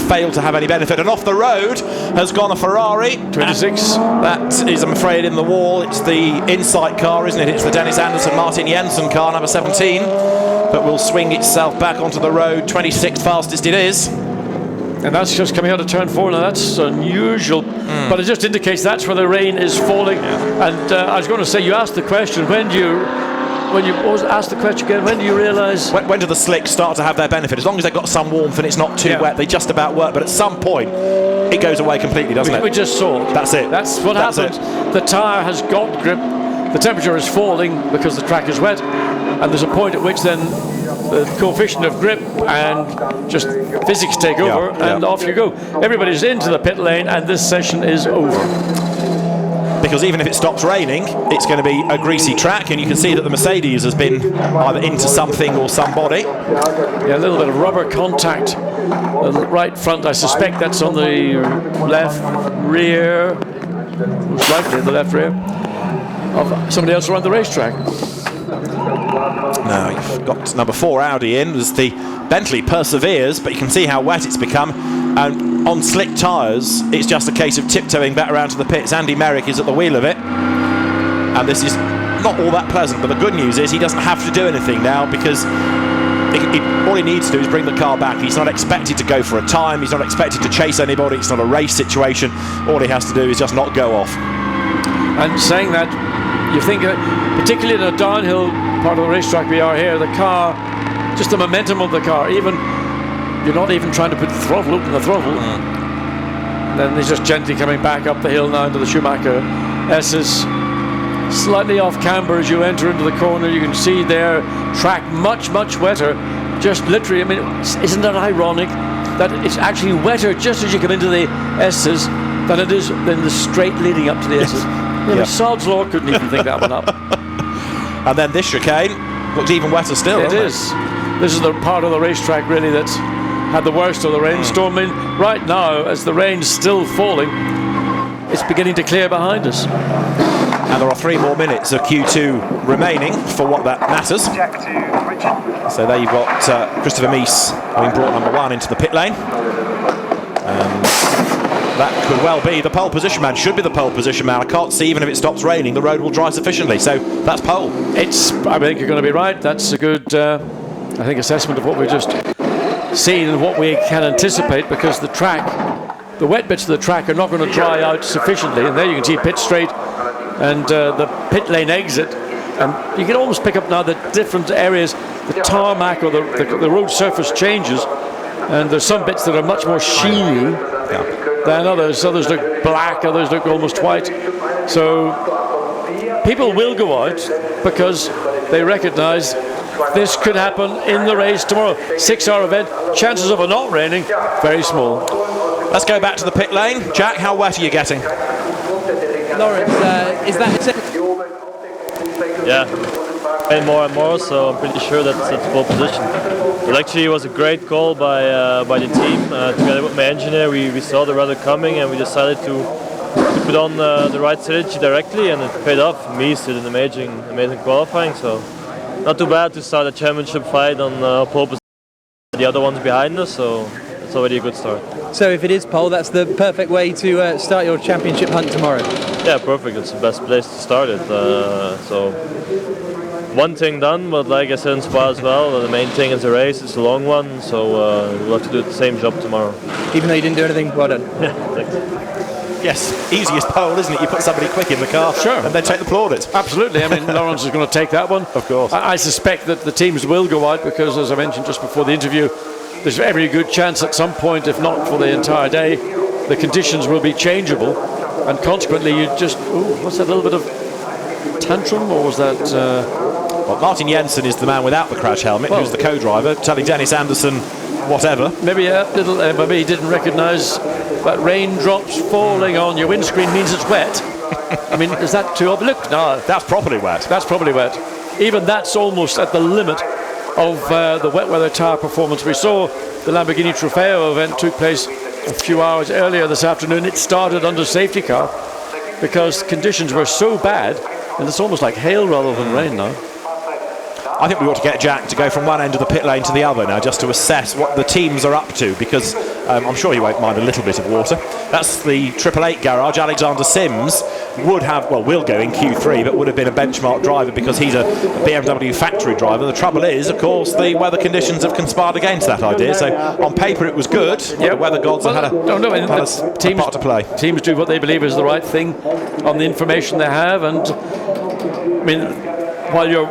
fail to have any benefit? And off the road has gone a Ferrari 26.
That is, I'm afraid, in the wall. It's the Insight car, isn't it? It's the Dennis Anderson Martin Jensen car, number 17, that will swing itself back onto the road. 26th fastest it is.
And that's just coming out of turn 4. Now that's unusual, but it just indicates that's where the rain is falling. And I was going to say, you asked the question, when you ask the question again, when do you realise?
When do the slicks start to have their benefit? As long as they've got some warmth and it's not too wet, they just about work. But at some point, it goes away completely, doesn't it?
We just saw it.
That's it.
That's what happened. The tyre has got grip. The temperature is falling because the track is wet, and there's a point at which then the coefficient of grip and just physics take over, and off you go. Everybody's into the pit lane, and this session is over.
Because even if it stops raining, it's going to be a greasy track, and you can see that the Mercedes has been either into something or somebody.
Yeah, a little bit of rubber contact on the right front. I suspect that's on the left rear, most likely the left rear of somebody else around the racetrack.
Now you've got number 4 Audi in as the Bentley perseveres, but you can see how wet it's become, and on slick tyres it's just a case of tiptoeing back around to the pits. Andy Merrick is at the wheel of it, and this is not all that pleasant, but the good news is he doesn't have to do anything now, because all he needs to do is bring the car back. He's not expected to go for a time, he's not expected to chase anybody, it's not a race situation. All he has to do is just not go off.
And saying that, you think, particularly in a downhill part of the racetrack we are here, the car, just the momentum of the car, even you're not even trying to put the throttle, open the throttle. And then he's just gently coming back up the hill now into the Schumacher S's. Slightly off camber as you enter into the corner. You can see their track much, much wetter. Just literally, I mean, isn't that ironic that it's actually wetter just as you come into the S's than it is in the straight leading up to the S's. Sod's Law couldn't even think that one up.
And then this chicane looks even wetter still.
It is. This is the part of the racetrack really that's had the worst of the rainstorm. I mean, right now, as the rain's still falling, it's beginning to clear behind us.
And there are 3 more minutes of Q2 remaining for what that matters. So there you've got Christopher Mies having brought number 1 into the pit lane. That could well be the pole position man, should be the pole position man. I can't see, even if it stops raining, the road will dry sufficiently. So that's pole.
I think you're going to be right. That's a good, I think, assessment of what we've just seen and what we can anticipate, because the track, the wet bits of the track are not going to dry out sufficiently. And there you can see pit straight and the pit lane exit. And you can almost pick up now the different areas, the tarmac or the road surface changes. And there's some bits that are much more sheeny than others. Others look black, others look almost white. So people will go out because they recognize this could happen in the race tomorrow. 6-hour event, chances of it not raining, very small.
Let's go back to the pit lane. Jack, how wet are you getting?
Lawrence, is that it?
Yeah, and more, so I'm pretty sure that's pole position. But actually, it was a great call by the team. Together with my engineer, we saw the weather coming, and we decided to put on the right strategy directly, and it paid off. Mies did an amazing qualifying, so not too bad to start a championship fight on pole position. The other ones behind us, so it's already a good start.
So if it is pole, that's the perfect way to start your championship hunt tomorrow.
Yeah, perfect. It's the best place to start it. So one thing done, but like I said in Spa as well, the main thing is the race. It's a long one, so we'll have to do the same job tomorrow.
Even though you didn't do anything, well done.
Yeah, thanks.
Yes, easiest pole, isn't it? You put somebody quick in the car,
sure,
and then take the plaudits.
Absolutely. I mean, Lawrence is going to take that one.
Of course.
I suspect that the teams will go out because, as I mentioned just before the interview, there's every good chance at some point, if not for the entire day, the conditions will be changeable, and consequently you just, what's that little bit of tantrum, or was that...
Well, Martin Jensen is the man without the crash helmet, who's the co-driver, telling Dennis Anderson whatever.
Maybe maybe he didn't recognise that raindrops falling on your windscreen means it's wet. I mean, is that too obvious? Look, no.
That's properly wet.
That's probably wet. Even that's almost at the limit of the wet weather tyre performance. We saw the Lamborghini Trofeo event took place a few hours earlier this afternoon. It started under safety car because conditions were so bad, and it's almost like hail rather than rain now.
I think we ought to get Jack to go from one end of the pit lane to the other now, just to assess what the teams are up to, because I'm sure you won't mind a little bit of water. That's the 888 garage. Alexander Sims will go in Q3, but would have been a benchmark driver because he's a BMW factory driver. The trouble is, of course, the weather conditions have conspired against that idea. So on paper it was good. Yep. The weather gods have had a part to play.
Teams do what they believe is the right thing on the information they have, and I mean, while your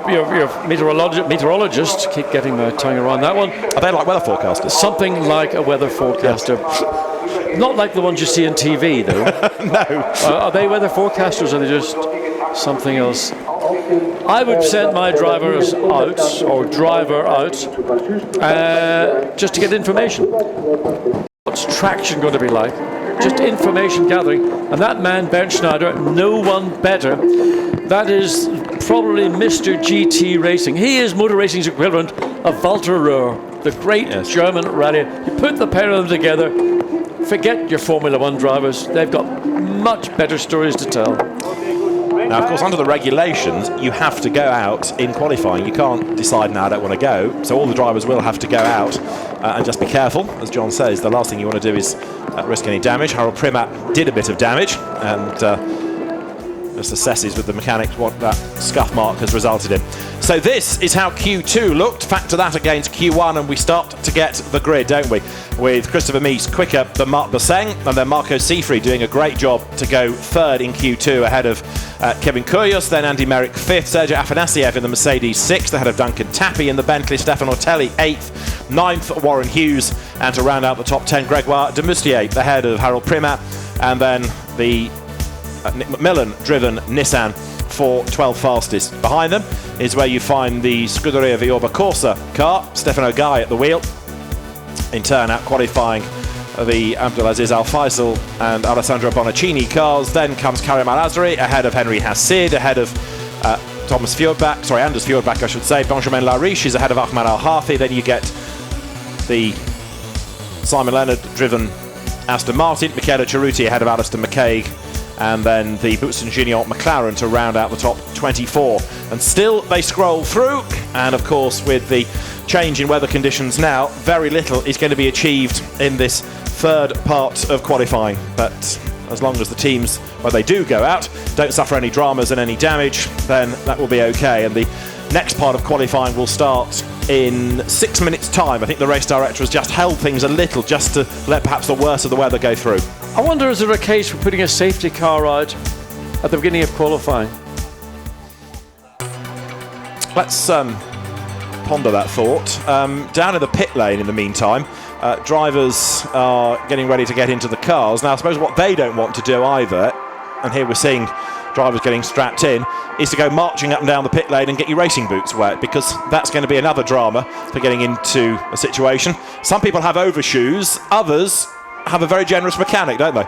meteorologist, keep getting my tongue around that one.
Are they like weather forecasters?
Something like a weather forecaster. Yes. Not like the ones you see on TV, though.
No.
Are they weather forecasters, or are they just something else? I would send my driver out just to get information. What's traction going to be like? Just information gathering. And that man, Bernd Schneider, no one better. That is probably Mr. GT Racing. He is motor racing's equivalent of Walter Röhr, the great German rally. You put the pair of them together, forget your Formula One drivers. They've got much better stories to tell.
Now, of course, under the regulations, you have to go out in qualifying. You can't decide, now I don't want to go. So all the drivers will have to go out and just be careful. As John says, the last thing you want to do is risk any damage. Harold Primat did a bit of damage, and just assesses with the mechanics what that scuff mark has resulted in. So this is how Q2 looked. Factor that against Q1 and we start to get the grid, don't we? With Christopher Mies quicker than Marc Bosseng, and then Marco Seifri doing a great job to go third in Q2 ahead of Kevin Kyrgios, then Andy Merrick fifth, Sergio Afanasiev in the Mercedes sixth, ahead of Duncan Tappy in the Bentley, Stefan Ortelli eighth, ninth Warren Hughes, and to round out the top 10, Gregoire Demoustier ahead of Harold Primat, and then the Nick McMillan-driven Nissan for 12 fastest. Behind them is where you find the Scuderia Vioba Corsa car, Stefano Gai at the wheel. In turn, out qualifying the Abdulaziz Al Faisal and Alessandro Bonaccini cars. Then comes Karim Al Azri ahead of Henry Hassid, ahead of Anders Fjordbach, I should say. Benjamin Lariche is ahead of Ahmad Al Hafi. Then you get the Simon Leonard-driven Aston Martin, Michele Cerruti ahead of Alistair McCaig, and then the Boutsen Junior McLaren to round out the top 24. And still they scroll through, and of course with the change in weather conditions now, very little is going to be achieved in this third part of qualifying. But as long as the teams, when they do go out, don't suffer any dramas and any damage, then that will be okay. And the next part of qualifying will start in 6 minutes' time. I think the race director has just held things a little just to let perhaps the worst of the weather go through.
I wonder, is there a case for putting a safety car out at the beginning of qualifying?
Let's ponder that thought. Down in the pit lane in the meantime, drivers are getting ready to get into the cars. Now I suppose what they don't want to do either, and here we're seeing drivers getting strapped in, is to go marching up and down the pit lane and get your racing boots wet, because that's going to be another drama for getting into a situation. Some people have overshoes, others have a very generous mechanic, don't they?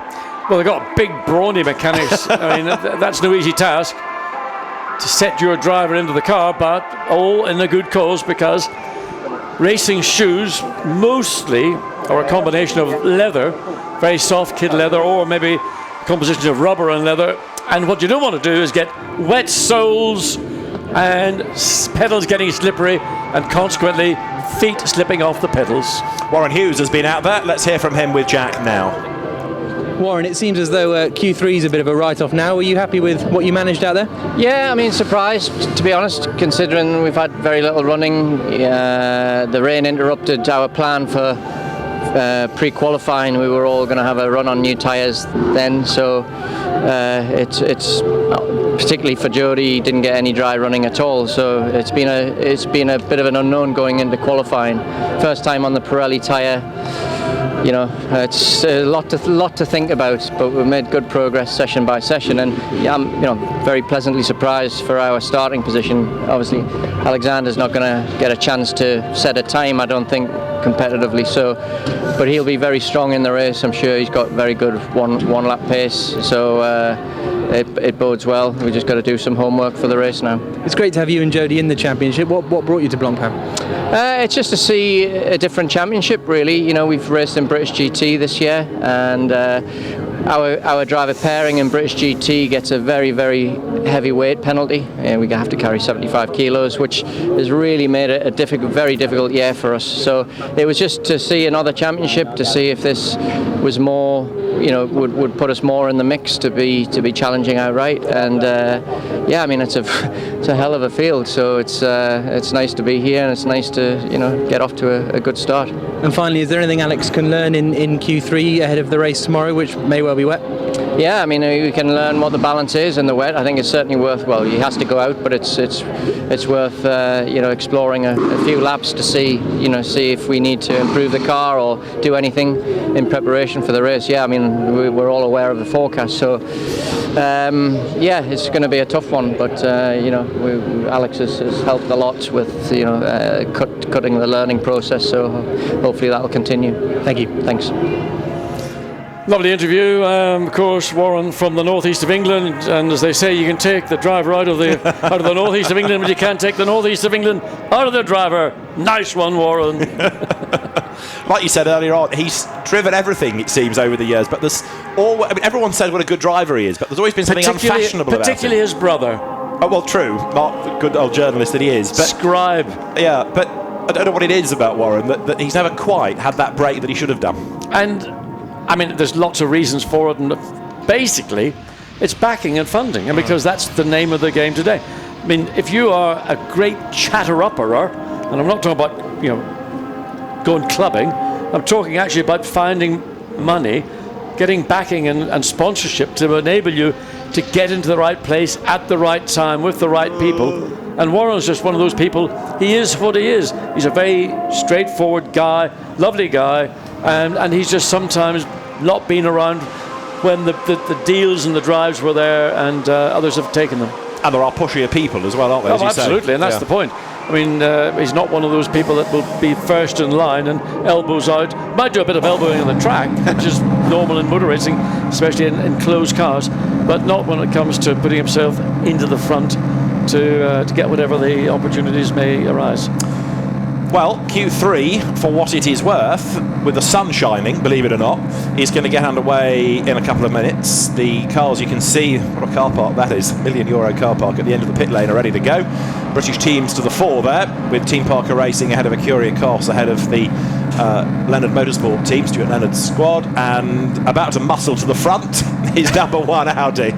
Well, they've got big brawny mechanics. I mean, that's no easy task to set your driver into the car, but all in a good cause, because racing shoes mostly are a combination of leather, very soft kid leather, or maybe a composition of rubber and leather. And what you don't want to do is get wet soles and pedals getting slippery, and consequently feet slipping off the pedals.
Warren Hughes has been out there. Let's hear from him with Jack now.
Warren, it seems as though Q3 is a bit of a write-off now. Were you happy with what you managed out there?
Yeah, I mean, surprised, to be honest, considering we've had very little running. The rain interrupted our plan for pre-qualifying. We were all going to have a run on new tyres then, so it's particularly for Jody, he didn't get any dry running at all, so it's been a bit of an unknown going into qualifying. First time on the Pirelli tyre. you know, it's a lot to think about, but we've made good progress session by session, and yeah, I'm, you know, very pleasantly surprised for our starting position. Obviously, Alexander's not going to get a chance to set a time, I don't think, competitively, so, but he'll be very strong in the race. I'm sure he's got very good one lap pace, so it bodes well. We just got to do some homework for the race now.
It's great to have you and Jody in the championship. What brought you to Blancpain?
It's just to see a different championship, really. You know, we've raced in British GT this year, and our driver pairing in British GT gets a very, very heavy weight penalty. We have to carry 75 kilos, which has really made it a very difficult year for us. So it was just to see another championship, to see if this was more, you know, would put us more in the mix to be challenging outright. And yeah, I mean, it's a hell of a field, so it's nice to be here, and it's nice to, you know, get off to a good start.
And finally, is there anything Alex can learn in Q3 ahead of the race tomorrow, which may well be wet?
Yeah, I mean, we can learn what the balance is in the wet. I think it's certainly worth. Well, he has to go out, but it's worth you know, exploring a few laps to see if we need to improve the car or do anything in preparation for the race. Yeah, I mean, we're all aware of the forecast, so yeah, it's going to be a tough one. But you know, Alex has helped a lot with, you know, cutting the learning process. So hopefully that will continue.
Thank you.
Thanks.
Lovely interview, of course, Warren from the northeast of England, and as they say, you can take the driver out of the northeast of England, but you can't take the northeast of England out of the driver. Nice one, Warren.
Like you said earlier on, he's driven everything, it seems, over the years, but there's I mean, everyone says what a good driver he is, but there's always been something unfashionable about him.
Particularly his brother.
Oh, well, true. Not the good old journalist that he is. But,
Scribe.
Yeah, but I don't know what it is about Warren, that he's never quite had that break that he should have done.
And I mean, there's lots of reasons for it, and basically, it's backing and funding, and because that's the name of the game today. I mean, if you are a great chatter-upperer, and I'm not talking about, you know, going clubbing, I'm talking actually about finding money, getting backing and sponsorship to enable you to get into the right place at the right time with the right people. And Warren's just one of those people. He is what he is. He's a very straightforward guy, lovely guy, and he's just sometimes not been around when the deals and the drives were there, and others have taken them.
And there are pushier people as well, aren't there?
Oh, absolutely, and that's the point. I mean, he's not one of those people that will be first in line and elbows out. Might do a bit of elbowing on the track, which is normal in motor racing, especially in closed cars, but not when it comes to putting himself into the front to get whatever the opportunities may arise.
Well, Q3, for what it is worth, with the sun shining, believe it or not, is going to get underway in a couple of minutes. The cars, you can see, what a car park that is, €1 million car park at the end of the pit lane, are ready to go. British teams to the fore there, with Team Parker Racing ahead of a Curious ahead of the Leonard Motorsport team, Stuart Leonard's squad, and about to muscle to the front is number 1 Audi,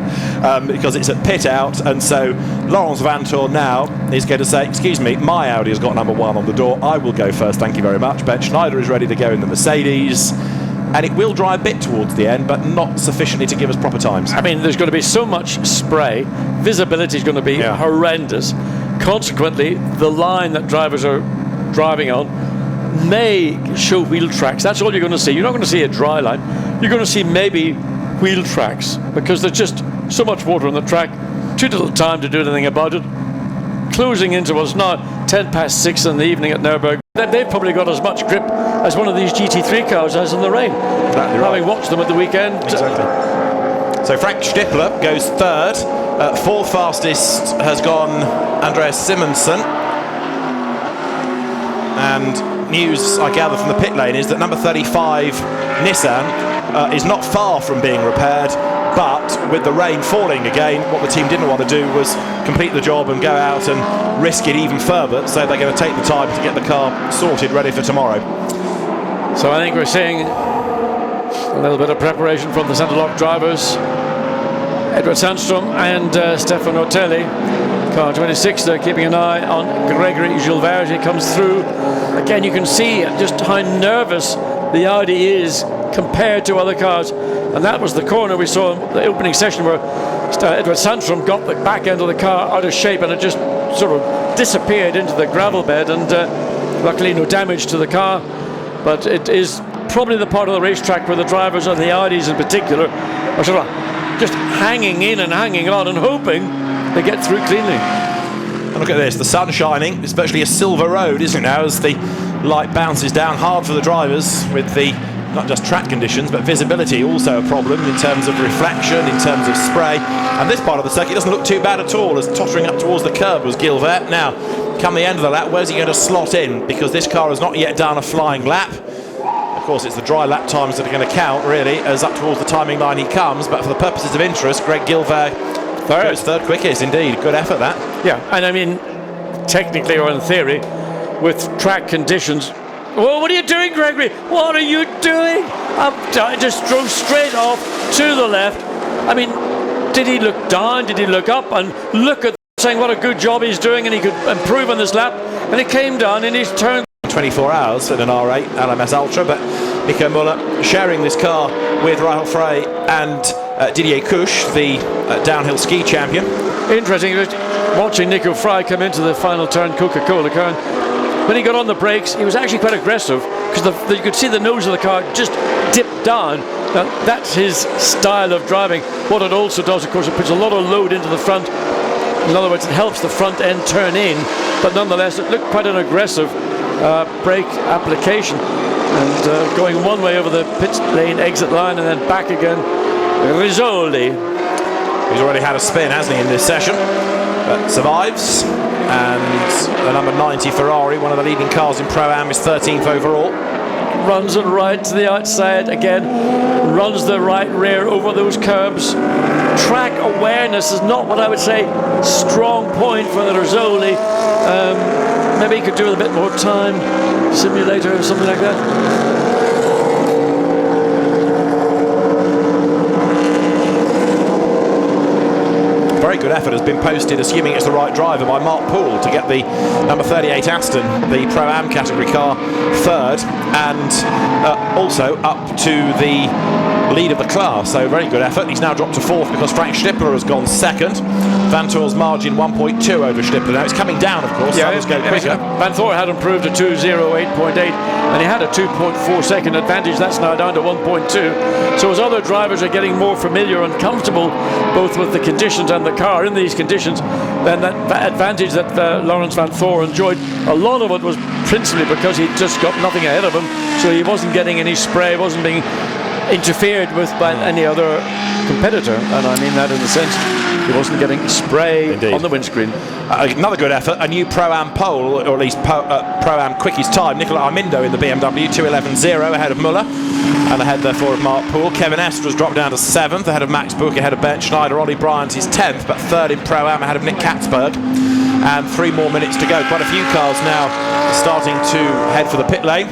because it's at pit out, and so Laurence Vantour now is going to say, excuse me, my Audi has got number 1 on the door, I will go first, thank you very much. Ben Schneider is ready to go in the Mercedes, and it will dry a bit towards the end, but not sufficiently to give us proper times.
I mean, there's going to be so much spray, visibility is going to be horrendous. Consequently, the line that drivers are driving on may show wheel tracks. That's all you're going to see. You're not going to see a dry line. You're going to see maybe wheel tracks, because there's just so much water on the track, too little time to do anything about it. Closing into what's now 6:10 in the evening at Nürburgring. They've probably got as much grip as one of these GT3 cars has in the rain.
Exactly right.
Having watched them at the weekend.
Exactly. So Frank Stippler goes third. Fourth fastest has gone Andreas Simonsen. And news I gather from the pit lane is that number 35 Nissan is not far from being repaired, but with the rain falling again, what the team didn't want to do was complete the job and go out and risk it even further, so they're going to take the time to get the car sorted, ready for tomorrow.
So I think we're seeing a little bit of preparation from the centre lock drivers, Edward Sandstrom and Stefano Telli. Car 26, they're keeping an eye on Gregory Gilbert as he comes through. Again, you can see just how nervous the Audi is compared to other cars. And that was the corner we saw in the opening session where Edward Sandstrom got the back end of the car out of shape, and it just sort of disappeared into the gravel bed, and luckily no damage to the car. But it is probably the part of the racetrack where the drivers of the Audis in particular are sort of just hanging in and hanging on and hoping they get through cleanly.
And look at this, the sun shining. It's virtually a silver road, isn't it now, as the light bounces down hard for the drivers with the not just track conditions, but visibility also a problem in terms of reflection, in terms of spray. And this part of the circuit doesn't look too bad at all, as tottering up towards the curb was Gilbert. Now, come the end of the lap, where's he going to slot in? Because this car has not yet done a flying lap. Of course, it's the dry lap times that are going to count, really, as up towards the timing line he comes. But for the purposes of interest, Greg Gilbert goes third quickest, indeed. Good effort, that.
Yeah, and I mean, technically or in theory, with track conditions. Well, what are you doing, Gregory? What are you doing? I just drove straight off to the left. I mean, did he look down? Did he look up? And look at saying what a good job he's doing and he could improve on this lap. And he came down and he's turned
24 hours in an R8 LMS Ultra, but Nico Müller sharing this car with Rahul Frey and Didier Couch, the downhill ski champion.
Interesting, watching Nico Frey come into the final turn, Coca-Cola car. When he got on the brakes, he was actually quite aggressive because you could see the nose of the car just dip down. Now, that's his style of driving. What it also does, of course, it puts a lot of load into the front. In other words, it helps the front end turn in, but nonetheless, it looked quite an aggressive brake application. And going one way over the pit lane exit line and then back again. Rizzoli.
He's already had a spin, hasn't he, in this session? But survives. And the number 90 Ferrari, one of the leading cars in Pro-Am, is 13th overall.
Runs it right to the outside again, runs the right rear over those curbs. Track awareness is not what I would say strong point for the Rizzoli. Maybe he could do with a bit more time, simulator or something like that.
Very good effort has been posted, assuming it's the right driver, by Mark Poole to get the number 38 Aston, the Pro-Am category car, third, and also up to the lead of the class. So very good effort. He's now dropped to fourth because Frank Stippler has gone second. Vantor's margin 1.2 over Stippler. Now it's coming down, of course.
Yeah,
others go quicker.
Vantor had improved to 2:08.8, and he had a 2.4 second advantage. That's now down to 1.2. So as other drivers are getting more familiar and comfortable, both with the conditions and the car in these conditions, then that advantage that Lawrence Vantor enjoyed, a lot of it was principally because he just got nothing ahead of him, so he wasn't getting any spray, wasn't being interfered with by any other competitor, and I mean that in the sense he wasn't getting spray
Indeed.
on the windscreen.
Another good effort, a new Pro-Am pole, or at least Pro-Am quickest time. Nicola Armindo in the BMW, 2:11.0 ahead of Müller, and ahead therefore of Mark Poole. Kevin Estra's dropped down to 7th, ahead of Max Buch, ahead of Bert Schneider. Ollie Bryant is 10th, but 3rd in Pro-Am, ahead of Nick Katzberg. And 3 more minutes to go. Quite a few cars now starting to head for the pit lane.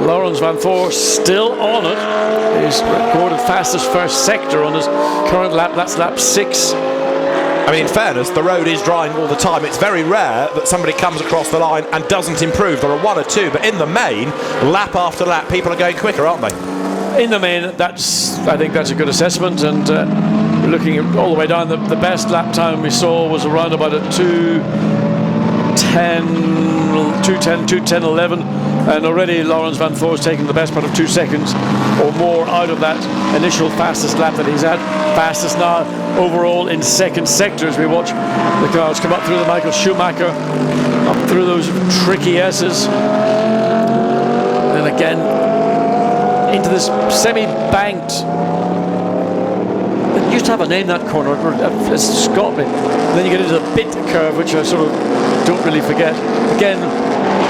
Lawrence Vantor still on it. He's recorded fastest first sector on his current lap. That's lap 6.
I mean, in fairness, the road is drying all the time. It's very rare that somebody comes across the line and doesn't improve. There are 1 or 2, but in the main, lap after lap, people are going quicker, aren't they?
In the main, I think that's a good assessment. And looking at all the way down, the best lap time we saw was around about a 2:10.11. And already Lawrence Vantor has taken the best part of 2 seconds or more out of that initial fastest lap that he's had. Fastest now overall in second sector as we watch the cars come up through the Michael Schumacher, up through those tricky S's. And again, into this semi-banked. It used to have a name, that corner. It's got me. And then you get into the pit curve, which I sort of don't really forget. Again,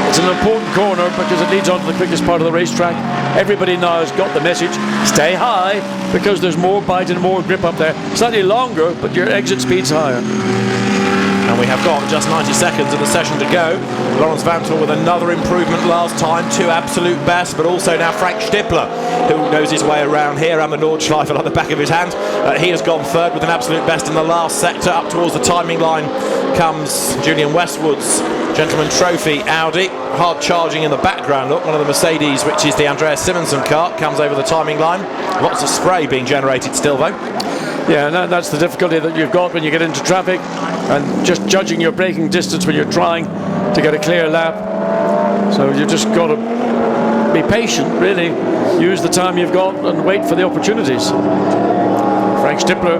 it's an important corner because it leads on to the quickest part of the racetrack. Everybody now has got the message, stay high, because there's more bite and more grip up there. Slightly longer, but your exit speed's higher.
And we have got just 90 seconds of the session to go. Lawrence Vantor with another improvement last time, 2 absolute best, but also now Frank Stippler, who knows his way around here, and the Nordschleife like the back of his hand. He has gone third with an absolute best in the last sector. Up towards the timing line comes Julian Westwood's Gentleman Trophy Audi, hard charging in the background. Look, one of the Mercedes, which is the Andreas Simonsen car, comes over the timing line. Lots of spray being generated still, though.
Yeah, and that's the difficulty that you've got when you get into traffic, and just judging your braking distance when you're trying to get a clear lap. So you've just got to be patient, really. Use the time you've got and wait for the opportunities. Frank Stippler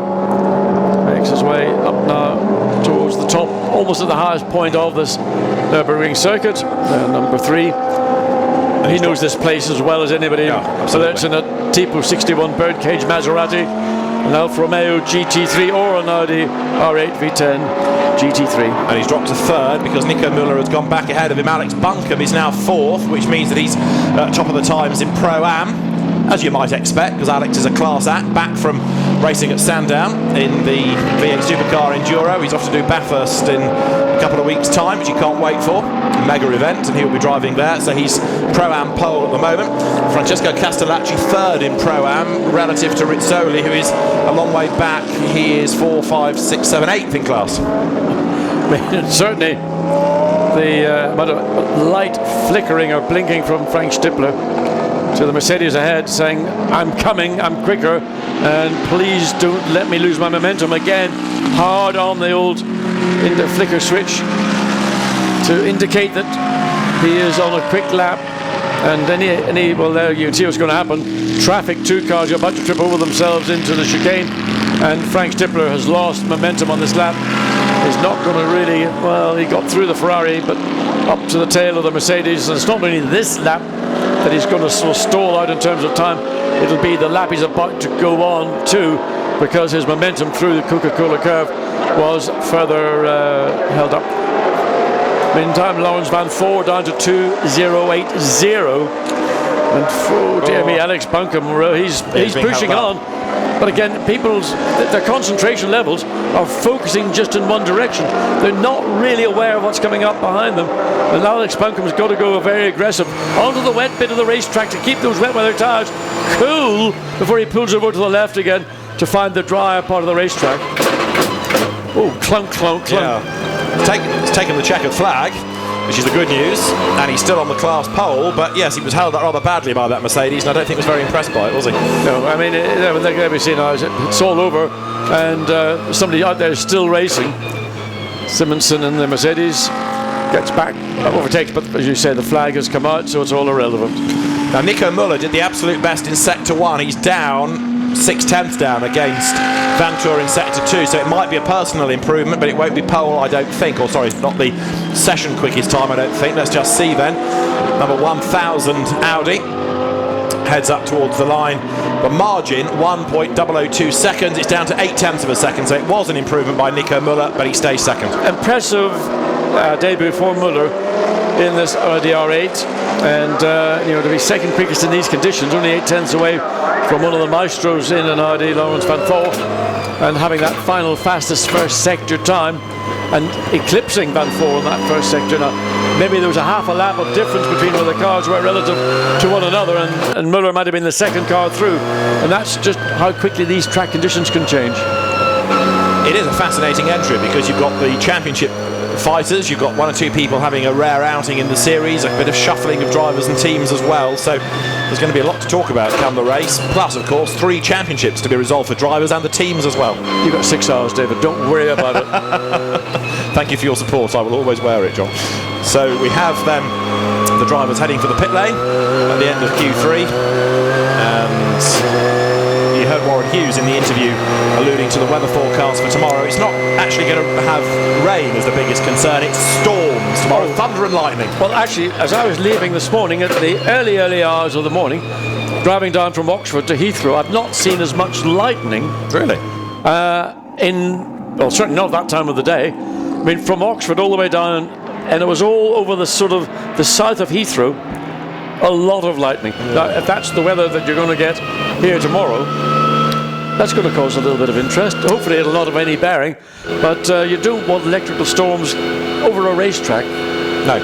makes his way up now towards the top, almost at the highest point of this Nürburgring circuit, number 3. And he knows this place as well as anybody.
Yeah,
so that's in a Tipo 61 birdcage Maserati, an Alfa Romeo GT3 or an Audi R8 V10 GT3.
And he's dropped to 3rd because Nico Müller has gone back ahead of him. Alex Buncombe is now 4th, which means that he's top of the times in Pro-Am, as you might expect, because Alex is a class act, back from racing at Sandown in the V8 Supercar Enduro. He's off to do Bathurst in a couple of weeks' time, which he can't wait for. A mega event, and he'll be driving there. So he's Pro-Am pole at the moment. Francesco Castellacci 3rd in Pro-Am, relative to Rizzoli, who is a long way back. He is 4, 5, 6, 7, 8th in class.
Certainly the amount of light flickering or blinking from Frank Stippler to the Mercedes ahead, saying, I'm coming, I'm quicker, and please don't let me lose my momentum. Again, hard on the old flicker switch to indicate that he is on a quick lap. And well, there you can see what's going to happen. Traffic, 2 cars are about to trip over themselves into the chicane, and Frank Stippler has lost momentum on this lap. He's not going to really, well, he got through the Ferrari, but up to the tail of the Mercedes, and it's not only this lap that he's going to sort of stall out in terms of time. It'll be the lap he's about to go on to, because his momentum through the Coca-Cola curve was further held up. Meantime, Lawrence Van Voort down to 2:080, and oh dear me, Alex Buncombe, he's pushing on. But again, their concentration levels are focusing just in one direction. They're not really aware of what's coming up behind them. And Alex Buncombe's got to go very aggressive onto the wet bit of the racetrack to keep those wet weather tires cool before he pulls over to the left again to find the drier part of the racetrack. Oh, clunk, clunk, clunk.
Yeah. He's taken the checkered flag, which is the good news, and he's still on the class pole. But yes, he was held up rather badly by that Mercedes, and I don't think he was very impressed by it, was he?
No, I mean, like we see now, it's all over, and somebody out there is still racing. Simonson in the Mercedes gets back, overtakes, but as you say, the flag has come out, so it's all irrelevant.
Now, Nico Müller did the absolute best in Sector 1. He's down 6/10 down against Vantour in Sector 2, so it might be a personal improvement, but it won't be pole, I don't think. Or sorry, not the session quickest time, I don't think. Let's just see then. Number 1000 Audi heads up towards the line. The margin 1.002 seconds. It's down to 0.8 of a second, so it was an improvement by Nico Müller, but he stays second.
Impressive debut for Müller in this Audi R8, and to be second quickest in these conditions, only 0.8 away from one of the maestros in an Audi, Lawrence Van Voort, and having that final fastest first sector time and eclipsing Van Voort in that first sector. Now, maybe there was a half a lap of difference between where the cars were relative to one another, and Müller might have been the second car through, and that's just how quickly these track conditions can change.
It is a fascinating entry because you've got the championship fighters, you've got 1 or 2 people having a rare outing in the series, a bit of shuffling of drivers and teams as well, so there's going to be a lot to talk about come the race, plus of course 3 championships to be resolved for drivers and the teams as well.
You've got 6 hours, David, don't worry about it.
Thank you for your support, I will always wear it, John. So we have then the drivers heading for the pit lane at the end of Q3, and you heard Warren Hughes in the interview alluding to the weather forecast for tomorrow. It's not actually going to have rain as the biggest concern, it's storms tomorrow, thunder and lightning.
Well, actually, as I was leaving this morning at the early hours of the morning, driving down from Oxford to Heathrow, I've not seen as much lightning.
Really?
Well, certainly not that time of the day. I mean, from Oxford all the way down, and it was all over the sort of the south of Heathrow, a lot of lightning. Now, if that's the weather that you're going to get here tomorrow, that's going to cause a little bit of interest. Hopefully it'll not have any bearing, but you don't want electrical storms over a racetrack.
No.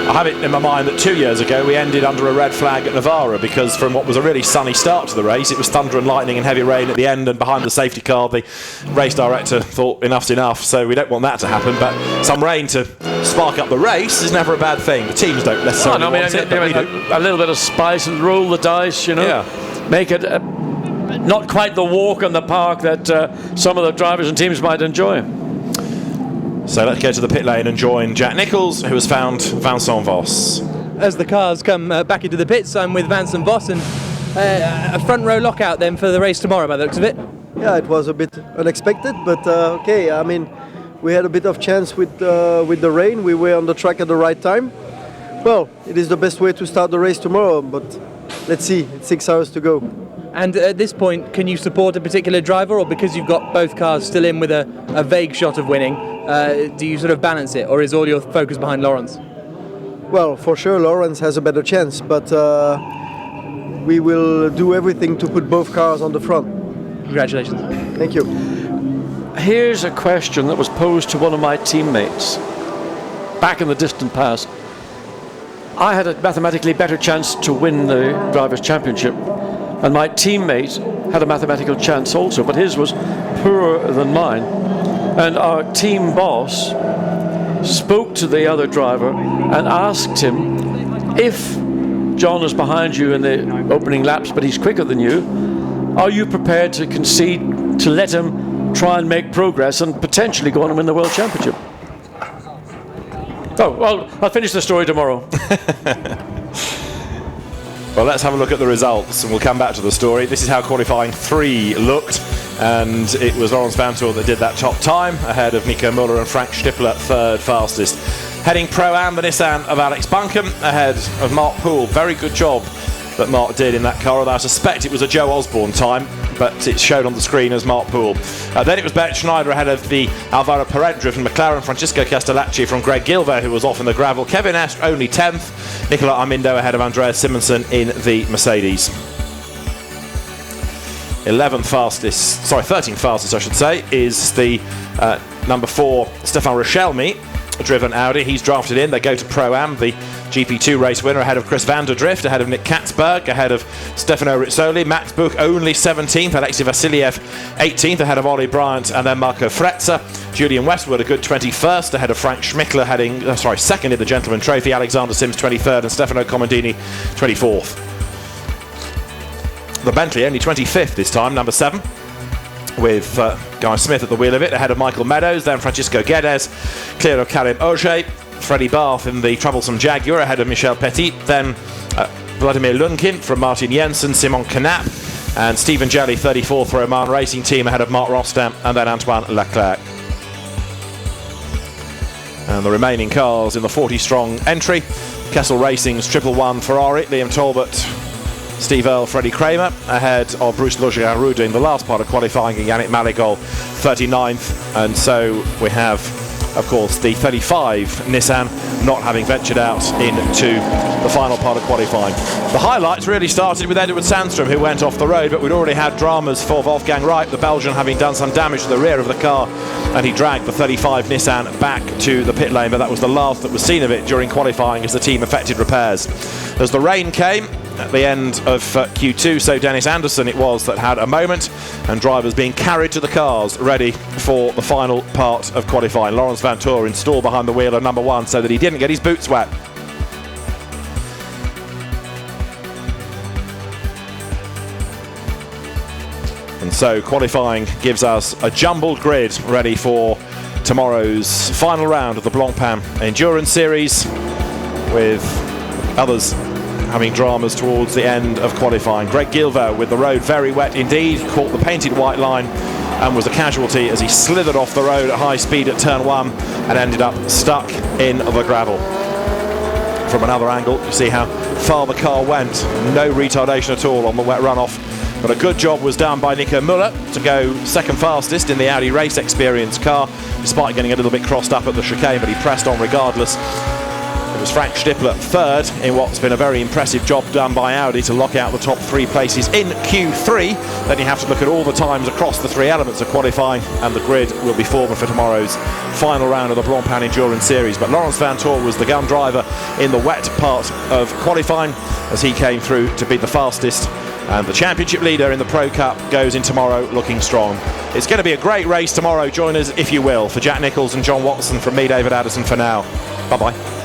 I have it in my mind that 2 years ago we ended under a red flag at Navarra because from what was a really sunny start to the race, it was thunder and lightning and heavy rain at the end, and behind the safety car the race director thought enough's enough, so we don't want that to happen, but some rain to spark up the race is never a bad thing. The teams don't necessarily want it, but we do.
A little bit of spice and roll the dice,
Yeah.
Make it not quite the walk in the park that some of the drivers and teams might enjoy.
So let's go to the pit lane and join Jack Nicholls, who has found Vincent Voss.
as the cars come back into the pits, I'm with Vance and Voss, and a front row lockout then for the race tomorrow by the looks of it.
Yeah, it was a bit unexpected, but okay. I mean, we had a bit of chance with the rain. We were on the track at the right time. Well, it is the best way to start the race tomorrow, but let's see. It's 6 hours to go.
And at this point, can you support a particular driver, or because you've got both cars still in with a vague shot of winning, do you sort of balance it, or is all your focus behind Lawrence?
Well, for sure, Lawrence has a better chance, but we will do everything to put both cars on the front.
Congratulations.
Thank you.
Here's a question that was posed to one of my teammates back in the distant past. I had a mathematically better chance to win the Drivers' Championship, and my teammate had a mathematical chance also, but his was poorer than mine. And our team boss spoke to the other driver and asked him, if John is behind you in the opening laps but he's quicker than you, are you prepared to concede to let him try and make progress and potentially go on and win the World Championship? Oh, well, I'll finish the story tomorrow.
Well, let's have a look at the results and we'll come back to the story. This is how qualifying 3 looked, and it was Laurens Vanthoor that did that top time, ahead of Nico Müller and Frank Stippler, 3rd fastest. Heading Pro-Am, the Nissan of Alex Buncombe, ahead of Mark Poole. Very good job that Mark did in that car, although I suspect it was a Joe Osborne time, but it's shown on the screen as Mark Poole. Then it was Bert Schneider ahead of the Alvaro Perret-driven McLaren, Francisco Castellacci from Greg Gilver, who was off in the gravel, Kevin Est only 10th, Nicola Armindo ahead of Andreas Simonsen in the Mercedes. 13th fastest I should say, is the number 4 Stefan Richelmy driven Audi. He's drafted in. They go to Pro-Am, the GP2 race winner, ahead of Chris van der Drift, ahead of Nick Katzberg, ahead of Stefano Rizzoli. Max Buch only 17th, Alexei Vassiliev 18th, ahead of Ollie Bryant, and then Marco Frezza. Julian Westwood a good 21st, ahead of Frank Schmickler, second in the Gentleman Trophy. Alexander Sims 23rd, and Stefano Comandini 24th. The Bentley only 25th this time, number 7. With Guy Smith at the wheel of it, ahead of Michael Meadows, then Francisco Guedes, clear of Karim Auger, Freddie Barth in the troublesome Jaguar, ahead of Michel Petit, then Vladimir Lunkin from Martin Jensen, Simon Knapp, and Stephen Jelly, 34th for Oman Racing Team, ahead of Marc Rostam, and then Antoine Leclerc. And the remaining cars in the 40-strong entry, Kessel Racing's 111 Ferrari, Liam Talbot, Steve Earle, Freddie Kramer, ahead of Bruce Logier-Aruda in the last part of qualifying, and Yannick Malagol 39th. And so we have, of course, the 35 Nissan not having ventured out into the final part of qualifying. The highlights really started with Edward Sandstrom, who went off the road, but we'd already had dramas for Wolfgang Reip, the Belgian, having done some damage to the rear of the car, and he dragged the 35 Nissan back to the pit lane, but that was the last that was seen of it during qualifying as the team effected repairs. As the rain came at the end of Q2, so Dennis Anderson it was that had a moment, and drivers being carried to the cars ready for the final part of qualifying. Laurens Vanthoor installed behind the wheel of number 1 so that he didn't get his boots wet. And so qualifying gives us a jumbled grid ready for tomorrow's final round of the Blancpain Endurance Series, with others having dramas towards the end of qualifying. Greg Gilver, with the road very wet indeed, caught the painted white line and was a casualty as he slithered off the road at high speed at turn 1 and ended up stuck in the gravel. From another angle, you see how far the car went. No retardation at all on the wet runoff. But a good job was done by Nico Müller to go second fastest in the Audi Race Experience car, despite getting a little bit crossed up at the chicane, but he pressed on regardless. It was Frank Stippler third in what's been a very impressive job done by Audi to lock out the top 3 places in Q3. Then you have to look at all the times across the 3 elements of qualifying, and the grid will be formed for tomorrow's final round of the Blancpain Endurance Series. But Laurens Vanthoor was the gun driver in the wet part of qualifying as he came through to be the fastest. And the championship leader in the Pro Cup goes in tomorrow looking strong. It's going to be a great race tomorrow. Join us if you will. For Jack Nichols and John Watson, from me, David Addison, for now. Bye-bye.